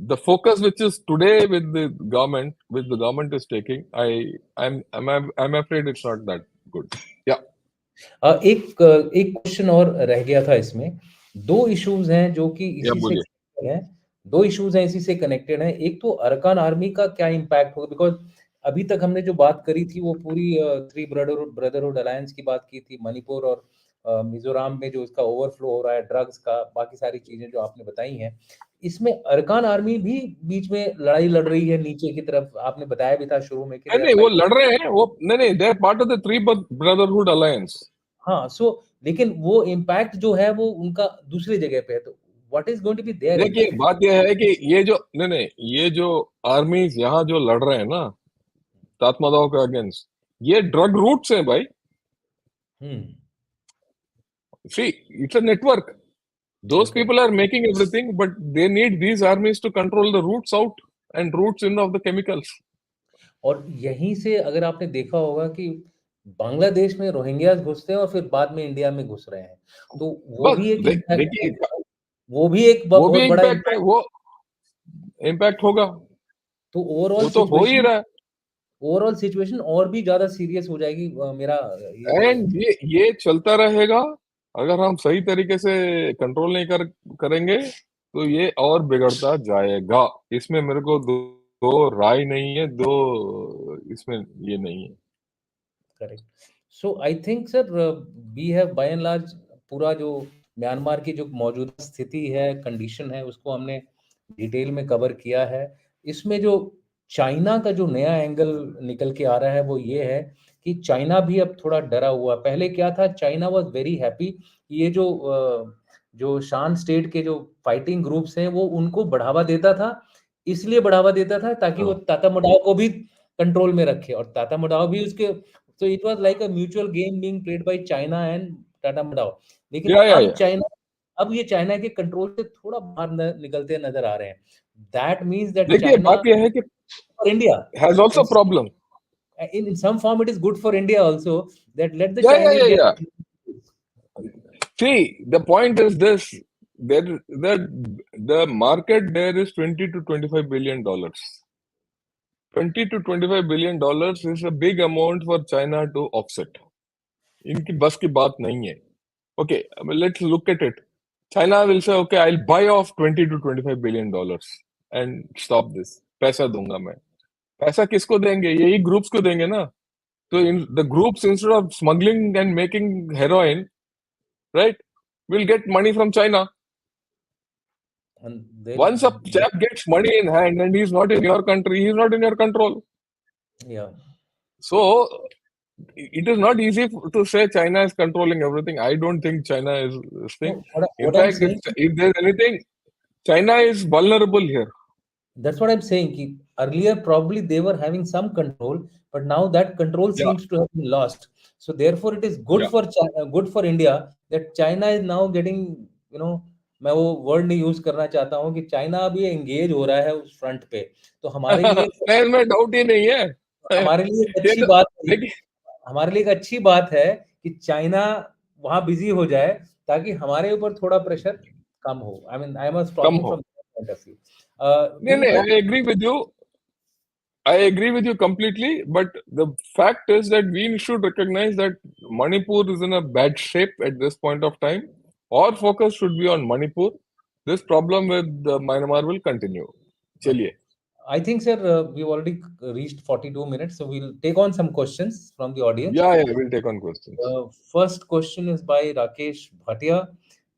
The focus which is today with the government, which the government is taking, I'm afraid it's not that good. Yeah, एक क्वेश्चन और रह गया था इसमें। दो इश्यूज हैं जो कि yeah, इसी से बोलिए। connected हैं। दो इश्यूज हैं इसी से कनेक्टेड हैं। एक तो अरकान आर्मी का क्या इम्पैक्ट होगा, बिकॉज अभी तक हमने जो बात करी थी वो पूरी थ्री ब्रदरहुड अलायंस की बात की थी, मणिपुर और मिजोरम में जो इसका ओवरफ्लो हो रहा है ड्रग्स का, बाकी सारी चीजें जो आपने बताई हैं। इसमें अरकान आर्मी भी बीच में लड़ाई लड़ रही है नीचे की तरफ, आपने बताया भी था शुरू में कि नहीं दे आर नहीं, वो फाइटिंग। लड़ रहे हैं, वो नहीं नहीं, they are part of the three brotherhood alliance. हाँ, सो लेकिन वो इम्पैक्ट जो है वो उनका दूसरी जगह पे है, तो what is going to be there देखिए, इम्पैक्ट? बात यह है कि ये जो, नहीं नहीं, ये जो आर्मीज यहाँ जो लड़ रहे हैं ना तात्मादाव के अगेंस्ट, ये ड्रग रूट्स हैं भाई। Hmm. See, it's a network. Those okay. people are making everything, but they need these armies to control the routes out and routes in of the chemicals. और यहीं से अगर आपने देखा होगा कि बांग्लादेश में रोहिंग्यास घुसते हैं और फिर बाद में इंडिया में घुस रहे हैं, तो वो बस भी एक इम्पैक्ट देखिए, है। वो भी एक वो भी बहुत बड़ा इम्पैक्ट है, इम्पैक्ट। वो इम्पैक्ट होगा, तो ओवरऑल वो तो हो ही सिचुएशन, रहा है। और भी ज्यादा सीरियस हो जाएगी। मेरा ये जो एंड ये चलता रहेगा। अगर हम सही तरीके से कंट्रोल नहीं करेंगे तो ये और बिगड़ता जाएगा। इसमें मेरे को दो राय नहीं है, दो इसमें ये नहीं है। Correct. So I think sir we have by and large पूरा जो म्यांमार की जो मौजूदा स्थिति है, कंडीशन है, उसको हमने डिटेल में कवर किया है। इसमें जो चाइना का जो नया एंगल निकल के आ रहा है वो ये है कि चाइना भी अब थोड़ा डरा हुआ। पहले क्या था, चाइना वाज वेरी हैप्पी, ये जो शान स्टेट के जो फाइटिंग ग्रुप्स हैं वो उनको बढ़ावा देता था, इसलिए बढ़ावा देता था ताकि वो हाँ ताता मडाव को भी कंट्रोल में रखे, और ताता मडाव भी उसके, तो it was like a mutual game being played by China and Tatmadaw. लेकिन अब या चाइना, अब ये चाइना के कंट्रोल से थोड़ा बाहर निकलते नजर आ रहे हैं। दैट मीन्स दैट देखिए चाइना बात यह है कि for India, has also problem in some form it is good for India also, that let the Chinese get. या see the point is this there the market there is 20 to 25 billion dollars 20 to 25 billion dollars is a big amount for China to offset इनकी बस की बात नहीं है okay let's look at it China will say okay I'll buy off 20 to 25 billion dollars and stop this पैसा दूंगा मैं पैसा किसको देंगे यही ग्रुप्स को देंगे ना so in the groups instead of smuggling and making heroin right will get money from China And they, once a chap gets money in hand and he's not in your country he's not in your control yeah. so it is not easy to say China is controlling everything. I don't think China is this thing. So In what I'm fact, saying, if there's anything, China is vulnerable here. that's what I'm saying. Ki earlier, probably they were having some control, but now that control Yeah, seems to have been lost. So therefore, it is good yeah. for good for India that China is now getting, you know, मैं वो वर्ड नहीं यूज करना चाहता हूँ कि चाइना अभी एंगेज हो रहा है उस फ्रंट पे, तो हमारे लिए, नहीं इसमें डाउट ही नहीं है हमारे लिए एक ये अच्छी तो बात है, देखिए हमारे लिए एक अच्छी बात है कि चाइना वहां बिजी हो जाए, ताकि हमारे ऊपर थोड़ा प्रेशर कम हो। I mean I am come talking हो फ्रॉम पॉइंट ऑफ व्यू। नहीं वी नहीं talk. I agree with you completely but the fact is that we should recognize that Manipur is in a bad shape at this point of time our focus should be on Manipur this problem with Myanmar will continue चलिए I think, sir, we've already reached 42 minutes, so we'll take on some questions from the audience. yeah we'll take on questions First question is by Rakesh Bhatia.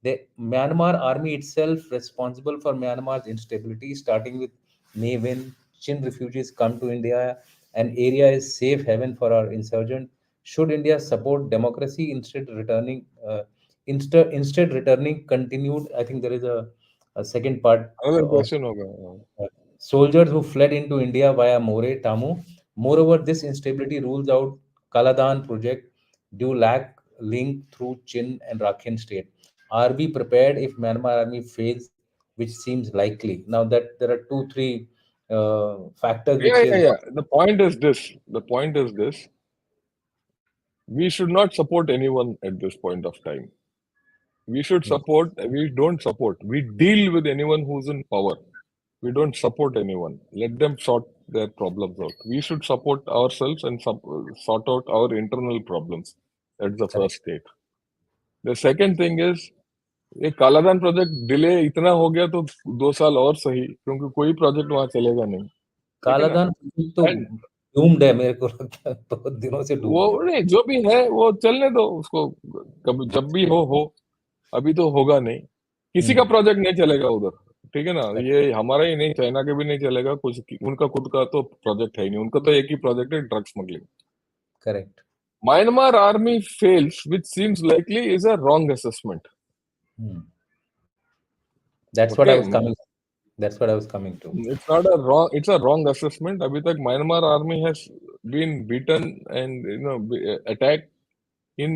The Myanmar army itself responsible for Myanmar's instability, starting with May when Chin refugees come to India. An area is safe haven for our insurgent. Should India support democracy instead returning continued? I think there is a second part another of question होगा soldiers who fled into India via More Tamu. Moreover, this instability rules out Kaladan project due lack link through Chin and Rakhine state. Are we prepared if Myanmar army fails, which seems likely? Now that there are two, three factors which is yeah the point is this we should not support anyone at this point of time we don't support we deal with anyone who's in power we don't support anyone let them sort their problems out we should support ourselves and sort out our internal problems that's the correct. first state the second thing is ये कालाधान प्रोजेक्ट डिले इतना हो गया तो 2 साल और सही क्योंकि कोई प्रोजेक्ट वहां चलेगा नहीं ठीक है ना कालाधन तो एंड डूम्ड है, मेरे को लगता है बहुत दिनों से वो डूम्ड है। नहीं जो भी है वो चलने दो उसको कभी जब भी हो अभी तो होगा नहीं किसी का हम्म। प्रोजेक्ट नहीं चलेगा उधर ठीक है ना करेक्ट। ये हमारा ही नहीं चाइना के भी नहीं चलेगा कुछ उनका खुद का तो प्रोजेक्ट है ही नहीं उनका तो एक ही प्रोजेक्ट है drug smuggling correct. Myanmar army fails which seems likely is a wrong assessment that's what okay I was coming, that's what I was coming to. it's a wrong assessment अभी तक Myanmar army has been beaten and attacked in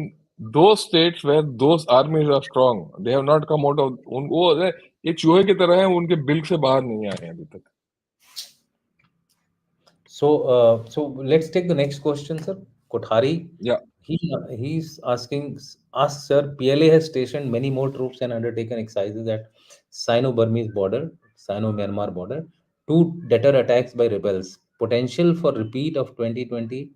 those states where those armies are strong they have not come out of वो एक चूहे की तरह है उनके बिल से बाहर नहीं आए हैं अभी तक So let's take the next question, sir. Kothari, या he's asks, sir, PLA has stationed many more troops and undertaken exercises at Sino-Burmese border, Sino-Myanmar border, to deter attacks by rebels. Potential for repeat of 2020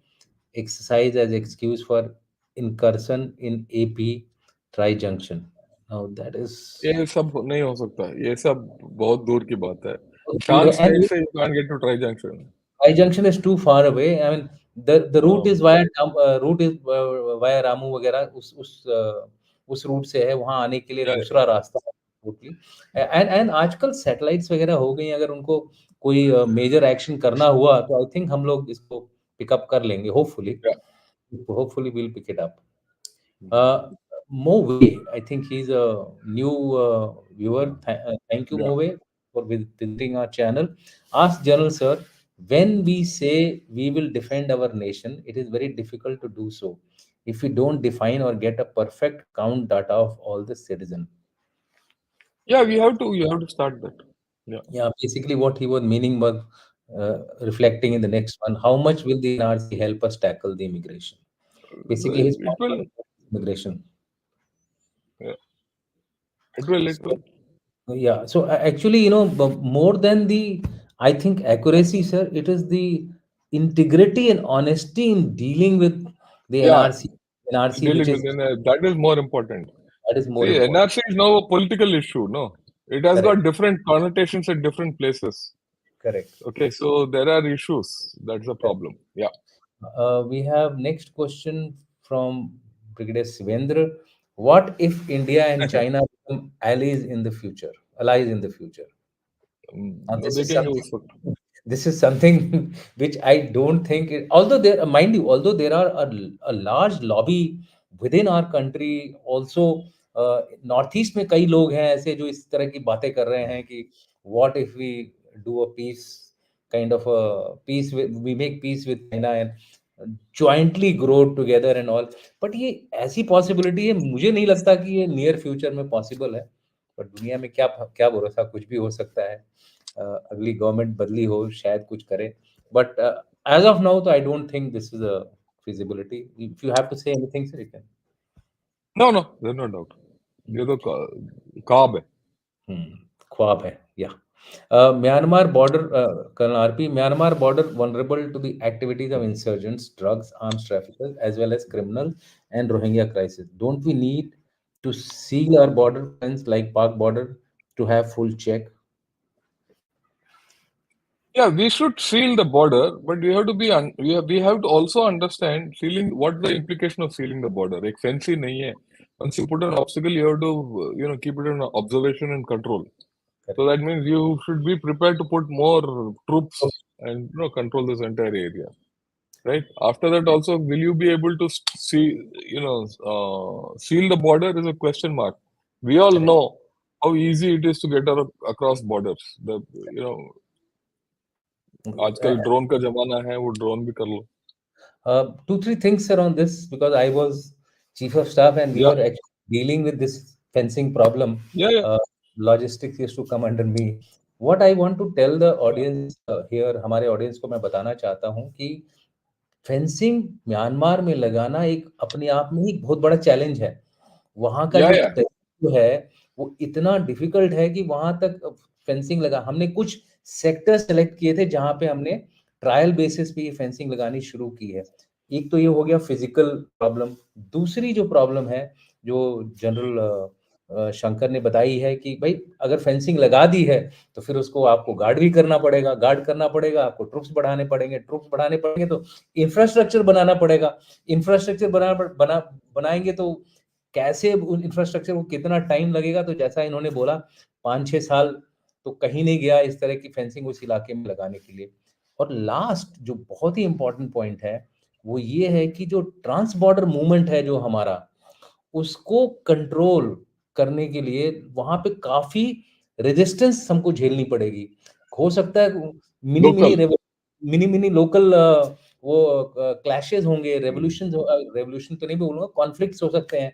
exercise as excuse for incursion in AP Tri Junction. Now that is ये सब नहीं हो सकता ये सब बहुत दूर की बात है दूर शान है, स्टेट and से you can get to tri junction I junction is too far away. I mean, the route is via Ramu वगैरह, उस उस रूट से है, वहाँ आने के लिए Yeah, दूसरा रास्ता है टोटली। एंड आजकल सैटेलाइट्स वगैरह हो गई, अगर उनको कोई मेजर एक्शन करना हुआ तो आई थिंक हम लोग इसको पिकअप कर लेंगे, hopefully. yeah. Hopefully we'll pick it up. Uh, Mo Wei, I think he's a new viewer. Thank you, Yeah. Mo Wei, for visiting our channel. Ask General Sir, when we say we will defend our nation, it is very difficult to do so if we don't define or get a perfect count data of all the citizens. Yeah, you have to start that. Yeah. Yeah, basically what he was meaning was reflecting in the next one. How much will the NRC help us tackle the immigration? Basically, his It point will, was immigration. yeah, it will. Yeah, so actually, more than the, I think, accuracy, sir, it is the integrity and honesty in dealing with the Yeah, NRC, which dealing is with that is more important. that is more See, important. NRC is now a political issue, no? It has Correct, got different connotations at different places. correct. Okay, so there are issues. That's the problem. Yeah. We have next question from Brigadier Sivendra. What if India and China become allies in the future? Allies in the future. Now, वो देखेंगे उस वक्त. this is something which I don't think, although there, mind you, although there are a large lobby within our country, also north east में कई लोग हैं ऐसे जो इस तरह की बातें कर रहे हैं कि what if we do a peace kind of a peace with, we make peace with China and jointly grow together and all, but ये ऐसी पॉसिबिलिटी है, मुझे नहीं लगता कि ये नियर फ्यूचर में पॉसिबल है, बट दुनिया में क्या क्या भरोसा, कुछ भी हो सकता है। अगली गवर्नमेंट बदली हो, शायद कुछ करे, बट एज ऑफ नाउ तो I don't think this is a feasibility. If you have to say anything, sir, you can. No, no, there's no doubt. ये तो ख्वाब है. ख्वाब है, या Myanmar border, Colonel RP, Myanmar border vulnerable to the activities of insurgents, drugs, arms traffickers, as well as criminals and Rohingya crisis. Don't we need to seal our border fence like Pak border to have full check? Yeah, we should seal the border, but we have to be we have to also understand sealing what the implication of sealing the border. एक fence ही नहीं है. Once you put an obstacle, you have to keep it in observation and control. So that means you should be prepared to put more troops and control this entire area, right? After that, also, will you be able to see seal the border is a question mark. We all Correct. know how easy it is to get across borders. The आजकल ड्रोन का जमाना है, वो ड्रोन भी कर लो. Two, three things around this, because I was chief of staff and we Yeah, were actually dealing with this fencing problem. yeah, yeah, Logistics used to come under me. What I want to tell the yeah, audience here, हमारे audience को मैं बताना चाहता हूँ कि फेंसिंग म्यांमार में लगाना एक अपने आप में ही एक बहुत बड़ा चैलेंज है। वहाँ का yeah, जो yeah. जो है वो इतना डिफिकल्ट है कि वहाँ तक फेंसिंग लगा, हमने कुछ सेक्टर सेलेक्ट किए थे जहाँ पे हमने ट्रायल बेसिस पे ये फेंसिंग लगानी शुरू की है। एक तो ये हो गया फिजिकल प्रॉब्लम। दूसरी जो प्रॉब्लम है, जो जनरल शंकर ने बताई है कि भाई अगर फेंसिंग लगा दी है तो फिर उसको आपको गार्ड भी करना पड़ेगा, गार्ड करना पड़ेगा, आपको ट्रूप्स बढ़ाने पड़ेंगे, ट्रूप्स बढ़ाने पड़ेंगे तो इंफ्रास्ट्रक्चर बनाना पड़ेगा। इंफ्रास्ट्रक्चर बनाएंगे तो कैसे इंफ्रास्ट्रक्चर को कितना टाइम लगेगा, तो जैसा इन्होंने बोला 5-6 साल तो कहीं नहीं गया इस तरह की फेंसिंग उस इलाके में लगाने के लिए। और लास्ट जो बहुत ही इंपॉर्टेंट पॉइंट है वो ये है कि जो ट्रांस बॉर्डर मूवमेंट है जो हमारा, उसको कंट्रोल करने के लिए वहां पे काफी रेजिस्टेंस हमको झेलनी पड़ेगी। हो सकता है mini mini local. Mini mini local वो क्लैशेस होंगे, रेवोल्यूशन तो नहीं बोलूंगा, कॉन्फ्लिक्ट्स हो सकते हैं।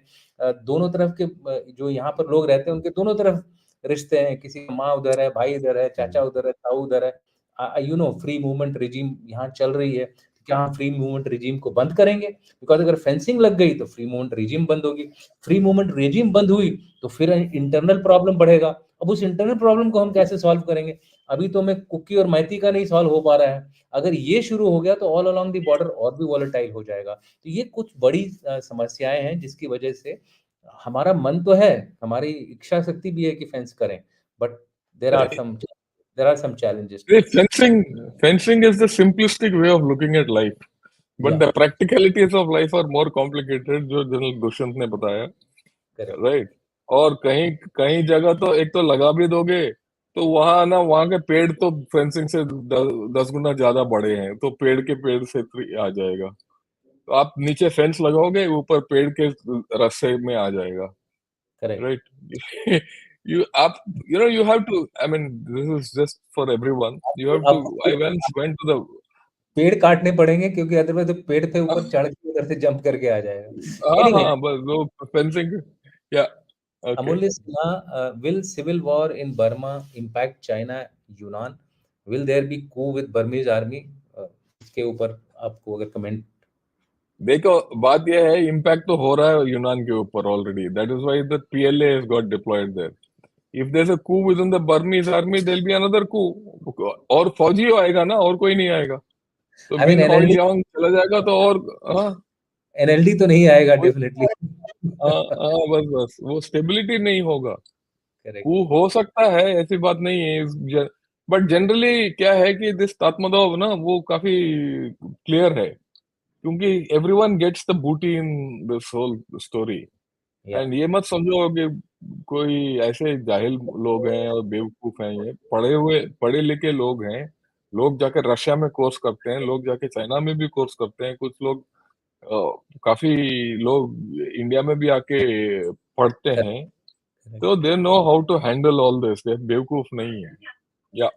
दोनों तरफ के जो यहाँ पर लोग रहते हैं उनके दोनों तरफ रिश्ते हैं, किसी का माँ उधर है, भाई इधर है, चाचा उधर है, ताऊ उधर है। फ्री मूवमेंट रिजीम यहाँ चल रही है, क्या हम फ्री मूवमेंट रिजीम को बंद करेंगे? बिकॉज अगर फेंसिंग लग गई तो फ्री मूवमेंट रिजीम बंद होगी, फ्री मूवमेंट रिजीम बंद हुई तो फिर इंटरनल प्रॉब्लम बढ़ेगा। अब उस इंटरनल प्रॉब्लम को हम कैसे सॉल्व करेंगे? अभी तो हमें कुकी और मैती का नहीं सॉल्व हो पा रहा है, अगर ये शुरू हो गया तो ऑल अलोंग द बॉर्डर और भी वॉलेटाइल हो जाएगा। तो ये कुछ बड़ी समस्याएं हैं जिसकी वजह से हमारा मन तो है, हमारी इच्छा शक्ति भी है कि फेंस करें, but there are some challenges to it. Fencing is the simplistic way of looking at life, but Yeah, the practicalities of life are more complicated, जो जनरल दुष्यंत ने बताया. Correct, right? और कहीं कहीं जगह तो एक तो लगा भी दोगे तो वहां ना, वहां के पेड़ तो फेंसिंग से 10 गुना ज्यादा बड़े हैं, तो पेड़ के पेड़ से आ जाएगा। तो आप नीचे फेंस लगाओगे, ऊपर पेड़ के रास्ते में आ जाएगा, करेक्ट। राइट? you आप you have to, I mean, this is just for everyone. You have to, आपको I once went to the पेड़ काटने पड़ेंगे, क्योंकि अदरवाइज तो पेड़ पे ऊपर चढ़ के उधर से जंप करके आ जाएगा। हाँ एनीवे, हाँ, बस वो फेंसिंग, या ओके। अमूल्य Sinha, will civil war in Burma impact China Yunnan? Will there be coup with Burmese army? इसके ऊपर आपको अगर कमेंट। देखो, बात यह है, इम्पैक्ट तो हो रहा है यूनान के ऊपर already, that is why the PLA has got deployed there. If there is a coup within the Burmese army, there will be another coup, और फौजी आएगा ना, और कोई नहीं आएगा। तो आई मीन मिन ऑल एनएलडी, यांग चला जाएगा तो, और हाँ, एनएलडी तो नहीं आएगा वही, डेफिनेटली। हाँ हाँ, बस बस वो स्टेबिलिटी नहीं होगा। करेक्ट। कू हो सकता है, ऐसी बात नहीं है, बट जनरली क्या है कि दिस तात्मदाव ना, वो काफी क्लियर है, क्योंकि एवरीवन गेट्स द बूटी इन दिस होल स्टोरी। या एंड ये मत समझो कि कोई ऐसे जाहिल लोग हैं और बेवकूफ हैं, ये पढ़े लिखे लोग हैं। लोग जाके रशिया में कोर्स करते हैं, लोग जाके चाइना में भी कोर्स करते हैं, कुछ लोग काफी लोग इंडिया में भी आके पढ़ते हैं। करेक्ट। तो they know how to handle all this, they बेवकूफ नहीं है। या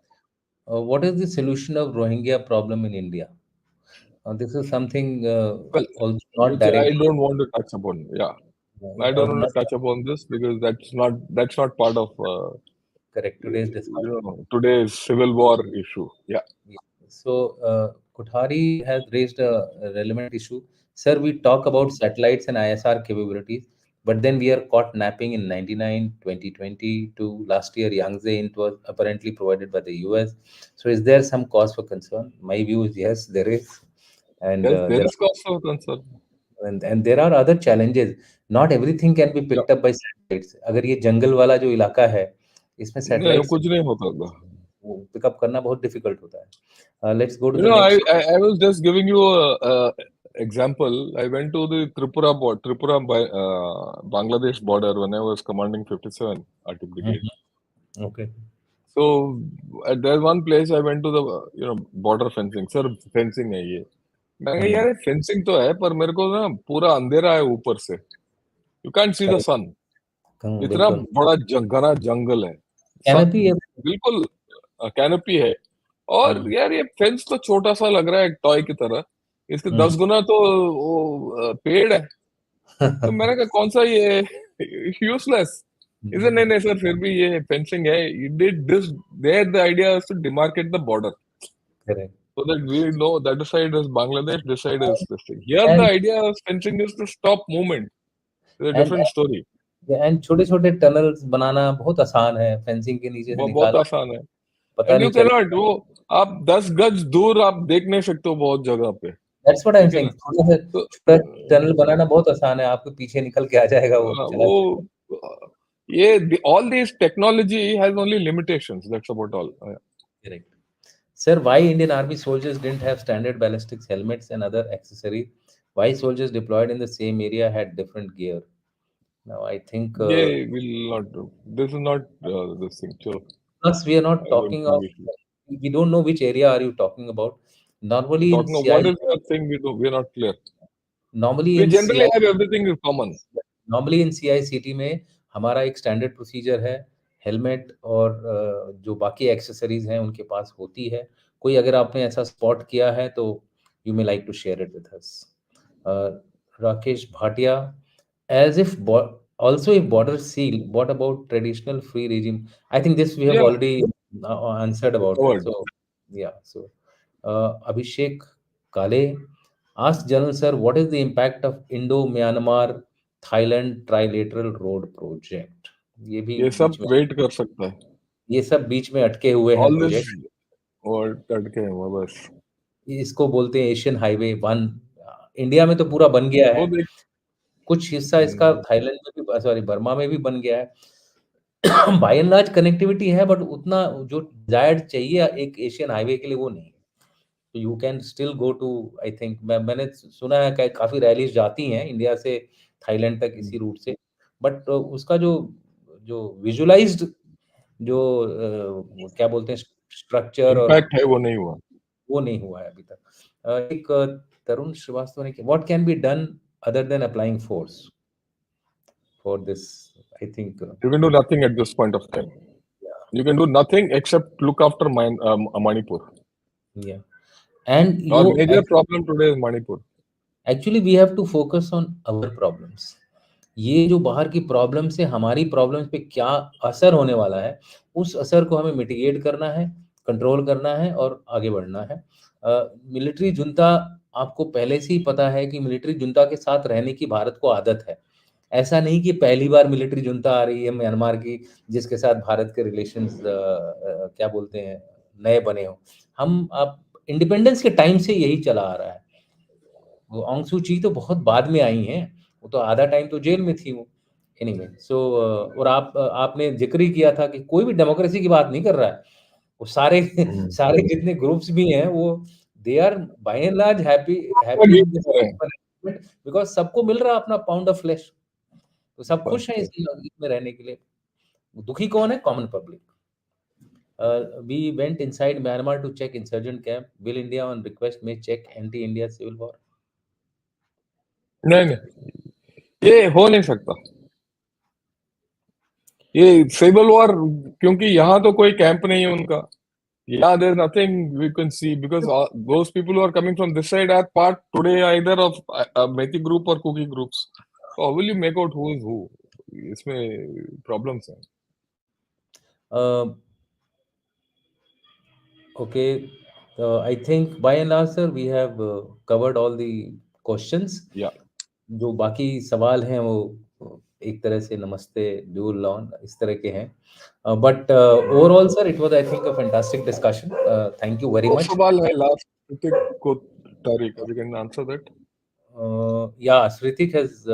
What is the solution of Rohingya problem in India? This is something well, also not which I directly, don't want to touch upon. Yeah, I don't want not to touch upon this because that's not part of correct today's discussion. today's civil war issue. Yeah. Yeah. So, Kothari has raised a relevant issue. Sir, we talk about satellites and ISR capabilities, but then we are caught napping in 99, 2020 to last year, Yangtze it was apparently provided by the US. So, is there some cause for concern? My view is yes, there is. And Yes, there is cause for concern. and there are other challenges. Not everything can be Yeah. picked up by satellites. अगर ये जंगल वाला जो इलाका है, इसमें नहीं, सैटेलाइट कुछ नहीं होता था। पिकअप करना बहुत डिफिकल्ट होता है। Let's go to You the know, I, next. I I was just giving you a example. I went to the Tripura Bangladesh border when I was commanding 57 RT Brigade. Okay. So there's one place I went to the border fencing. Sir, fencing है ये। मैं कहा यार फेंसिंग तो है, पर मेरे को ना पूरा अंधेरा है ऊपर से, यू कैंट सी द सन। इतना बिल्कुल। बड़ा घना जंगल है, कैनोपी है। बिल्कुल कैनोपी है। और यार ये फेंस तो छोटा सा लग रहा है, टॉय की तरह, इसके 10 गुना तो वो पेड़ है। तो मैंने कहा कौन सा ये यूजलेस। इसे नहीं नहीं सर, फिर भी ये फेंसिंग है, you did this there, the idea is to demarcate the border correct. so that we know that side is Bangladesh, this side is this thing. Here the and idea of fencing is to stop movement. It's a and different story. And छोटे छोटे टनल्स बनाना बहुत आसान है, फेंसिंग के नीचे से वो बहुत निकाल, आसान है। पता एंड नहीं यू चले। कैनॉट, वो आप 10 गज दूर आप देख नहीं सकते हो बहुत जगह पे, दैट्स व्हाट आई एम ठीक है सेइंग, ना? छोटा सा तो छोटा टनल बनाना बहुत आसान है, आपके पीछे निकल के आ जाएगा, वो चला जाएगा। वो ये all these technology has only limitations, that's about all. Correct. Sir, why Indian Army soldiers didn't have standard ballistics helmets and other accessories? Why soldiers deployed in the same area had different gear? Now, I think, ये will not do, this is not this thing, so plus we are not I don't talking think of, we should. we don't know which area are you talking about. Normally in Talking of what CI, is that thing, we're not clear. normally We in generally CI, have everything in common. Normally in CICT में हमारा एक स्टैंडर्ड प्रोसीजर है, हेलमेट और जो बाकी एक्सेसरीज हैं उनके पास होती है। कोई अगर आपने ऐसा स्पॉट किया है तो you may like to share it with us. Rakesh Bhatia, as if also if border sealed, what about traditional free regime? I think this we have Yeah, already answered about it, covered. so yeah. So Abhishek Kale, ask General Sir, what is the impact of Indo-Myanmar Thailand trilateral road project? ये भी ये बीच सब में, वेट कर सकता है, ये सब बीच में अटके हुए हैं ऑल दिस, प्रोजेक्ट। और टटके हैं वो बस। इसको बोलते हैं एशियन हाईवे 1। इंडिया में तो पूरा बन गया है, वो देख, कुछ हिस्सा इसका हम्म, थाईलैंड में भी, सॉरी बर्मा में भी बन गया है। बाय एंड लार्ज कनेक्टिविटी है, बट उतना जो डिजायर्ड चाहिए एक एशियन हाईवे के लिए वो नहीं है। तो you can still go to, I think मैंने सुना है कि काफी रैलीज जाती हैं इंडिया से थाईलैंड तक इसी रूट से, बट उसका जो जो विजुअलाइज्ड जो क्या बोलते हैं स्ट्रक्चर और इम्पैक्ट है वो नहीं हुआ। वो नहीं हुआ है अभी तक। एक तरुण श्रीवास्तव ने what can be done other than applying force for this I think You can do nothing at this point of time. You can do nothing except look after Manipur. या and Our you major problem today is Manipur. Actually we have to focus on our problems. ये जो बाहर की प्रॉब्लम से हमारी प्रॉब्लम्स पे क्या असर होने वाला है, उस असर को हमें मिटिगेट करना है, कंट्रोल करना है और आगे बढ़ना है। मिलिट्री जुंता, आपको पहले से ही पता है कि मिलिट्री जुंता के साथ रहने की भारत को आदत है। ऐसा नहीं कि पहली बार मिलिट्री जुंता आ रही है म्यांमार की, जिसके साथ भारत के रिलेशंस क्या बोलते हैं, नए बने हों। हम अब इंडिपेंडेंस के टाइम से यही चला आ रहा है। वो ऑंग सू ची तो बहुत बाद में आई हैं, वो तो आधा टाइम तो जेल में थी वो। एनीवे सो और आपने ज़िक्र ही किया था कि कोई भी डेमोक्रेसी की बात नहीं कर रहा है। वो सारे सारे जितने ग्रुप्स भी हैं वो they are by and large happy happy in this because सबको मिल रहा है अपना पाउंड ऑफ फ्लेश। तो सब खुश हैं इसमें रहने के लिए। दुखी कौन है? Common public. We went inside Myanmar to check insurgent camp. Will India on request may check anti-India civil war? नहीं नहीं, ये हो नहीं सकता। ये सिविल वॉर, क्योंकि यहाँ तो कोई कैंप नहीं है उनका। Yeah, there's nothing we can see because those people who are coming from this side are part today either of a Methi group or Kuki groups. So how will you make out who is who? इसमें problems हैं। Uh, okay, I think by and large, sir, we have covered all the questions. Yeah. जो बाकी सवाल हैं वो एक तरह से नमस्ते ड्यूल लॉन इस तरह के हैं। But overall sir it was I think a fantastic discussion. Thank you very दो मच। सवाल है लास्ट ऋतिक को तारीख, we can answer that. Yeah, Sritik has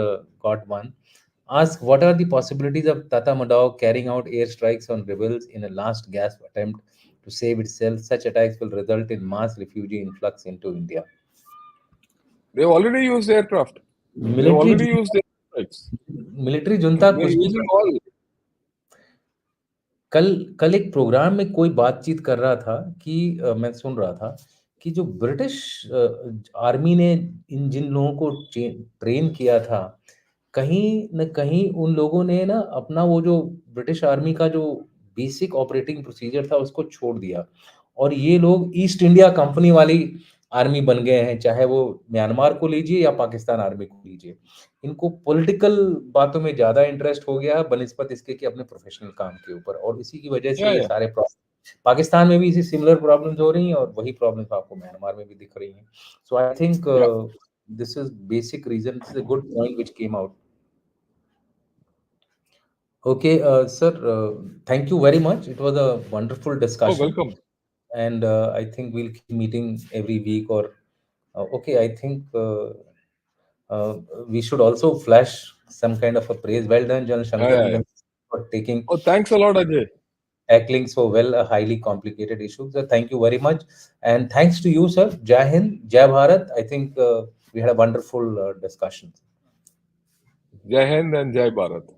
got one. Ask what are the possibilities of Tata Madao carrying out airstrikes on rebels in a last gasp attempt to save itself? Such attacks will result in mass refugee influx into India. They've already used aircraft. They've military already used airstrikes. Military junta They're कुछ भी using all. कल कल एक प्रोग्राम में कोई बातचीत कर रहा था कि मैं सुन रहा था कि जो ब्रिटिश आर्मी ने इन जिन लोगों को ट्रेन किया था, कहीं न कहीं उन लोगों ने ना अपना वो जो ब्रिटिश आर्मी का जो बेसिक ऑपरेटिंग प्रोसीजर था उसको छोड़ दिया और ये लोग ईस्ट इंडिया कंपनी वाली आर्मी बन गए हैं, चाहे वो म्यांमार को लीजिए या पाकिस्तान आर्मी को लीजिए। इनको पॉलिटिकल बातों में ज़्यादा इंटरेस्ट हो गया है बनिस्बत इसके कि अपने प्रोफेशनल काम के ऊपर, और इसी की वजह से Yeah, ये yeah. सारे पाकिस्तान में भी इसी सिमिलर प्रॉब्लम्स हो रही हैं और वही प्रॉब्लम्स आपको म्यांमार में भी दिख रही हैं। So I think Yeah. This is basic reason, this is a good point which came out. Okay, sir, thank you very much. It was a wonderful Oh, discussion, welcome. and I think we'll keep meeting every week. Or okay, I think uh, we should also flash some kind of a praise. Well done, John Yeah, Shankar, yeah, and yeah. them for taking Oh, thanks a lot, Ajay. tackling so well a highly complicated issue. So thank you very much, and thanks to you, sir. Jai Hind, Jai Bharat. I think we had a wonderful discussion. Jai Hind and Jai Bharat.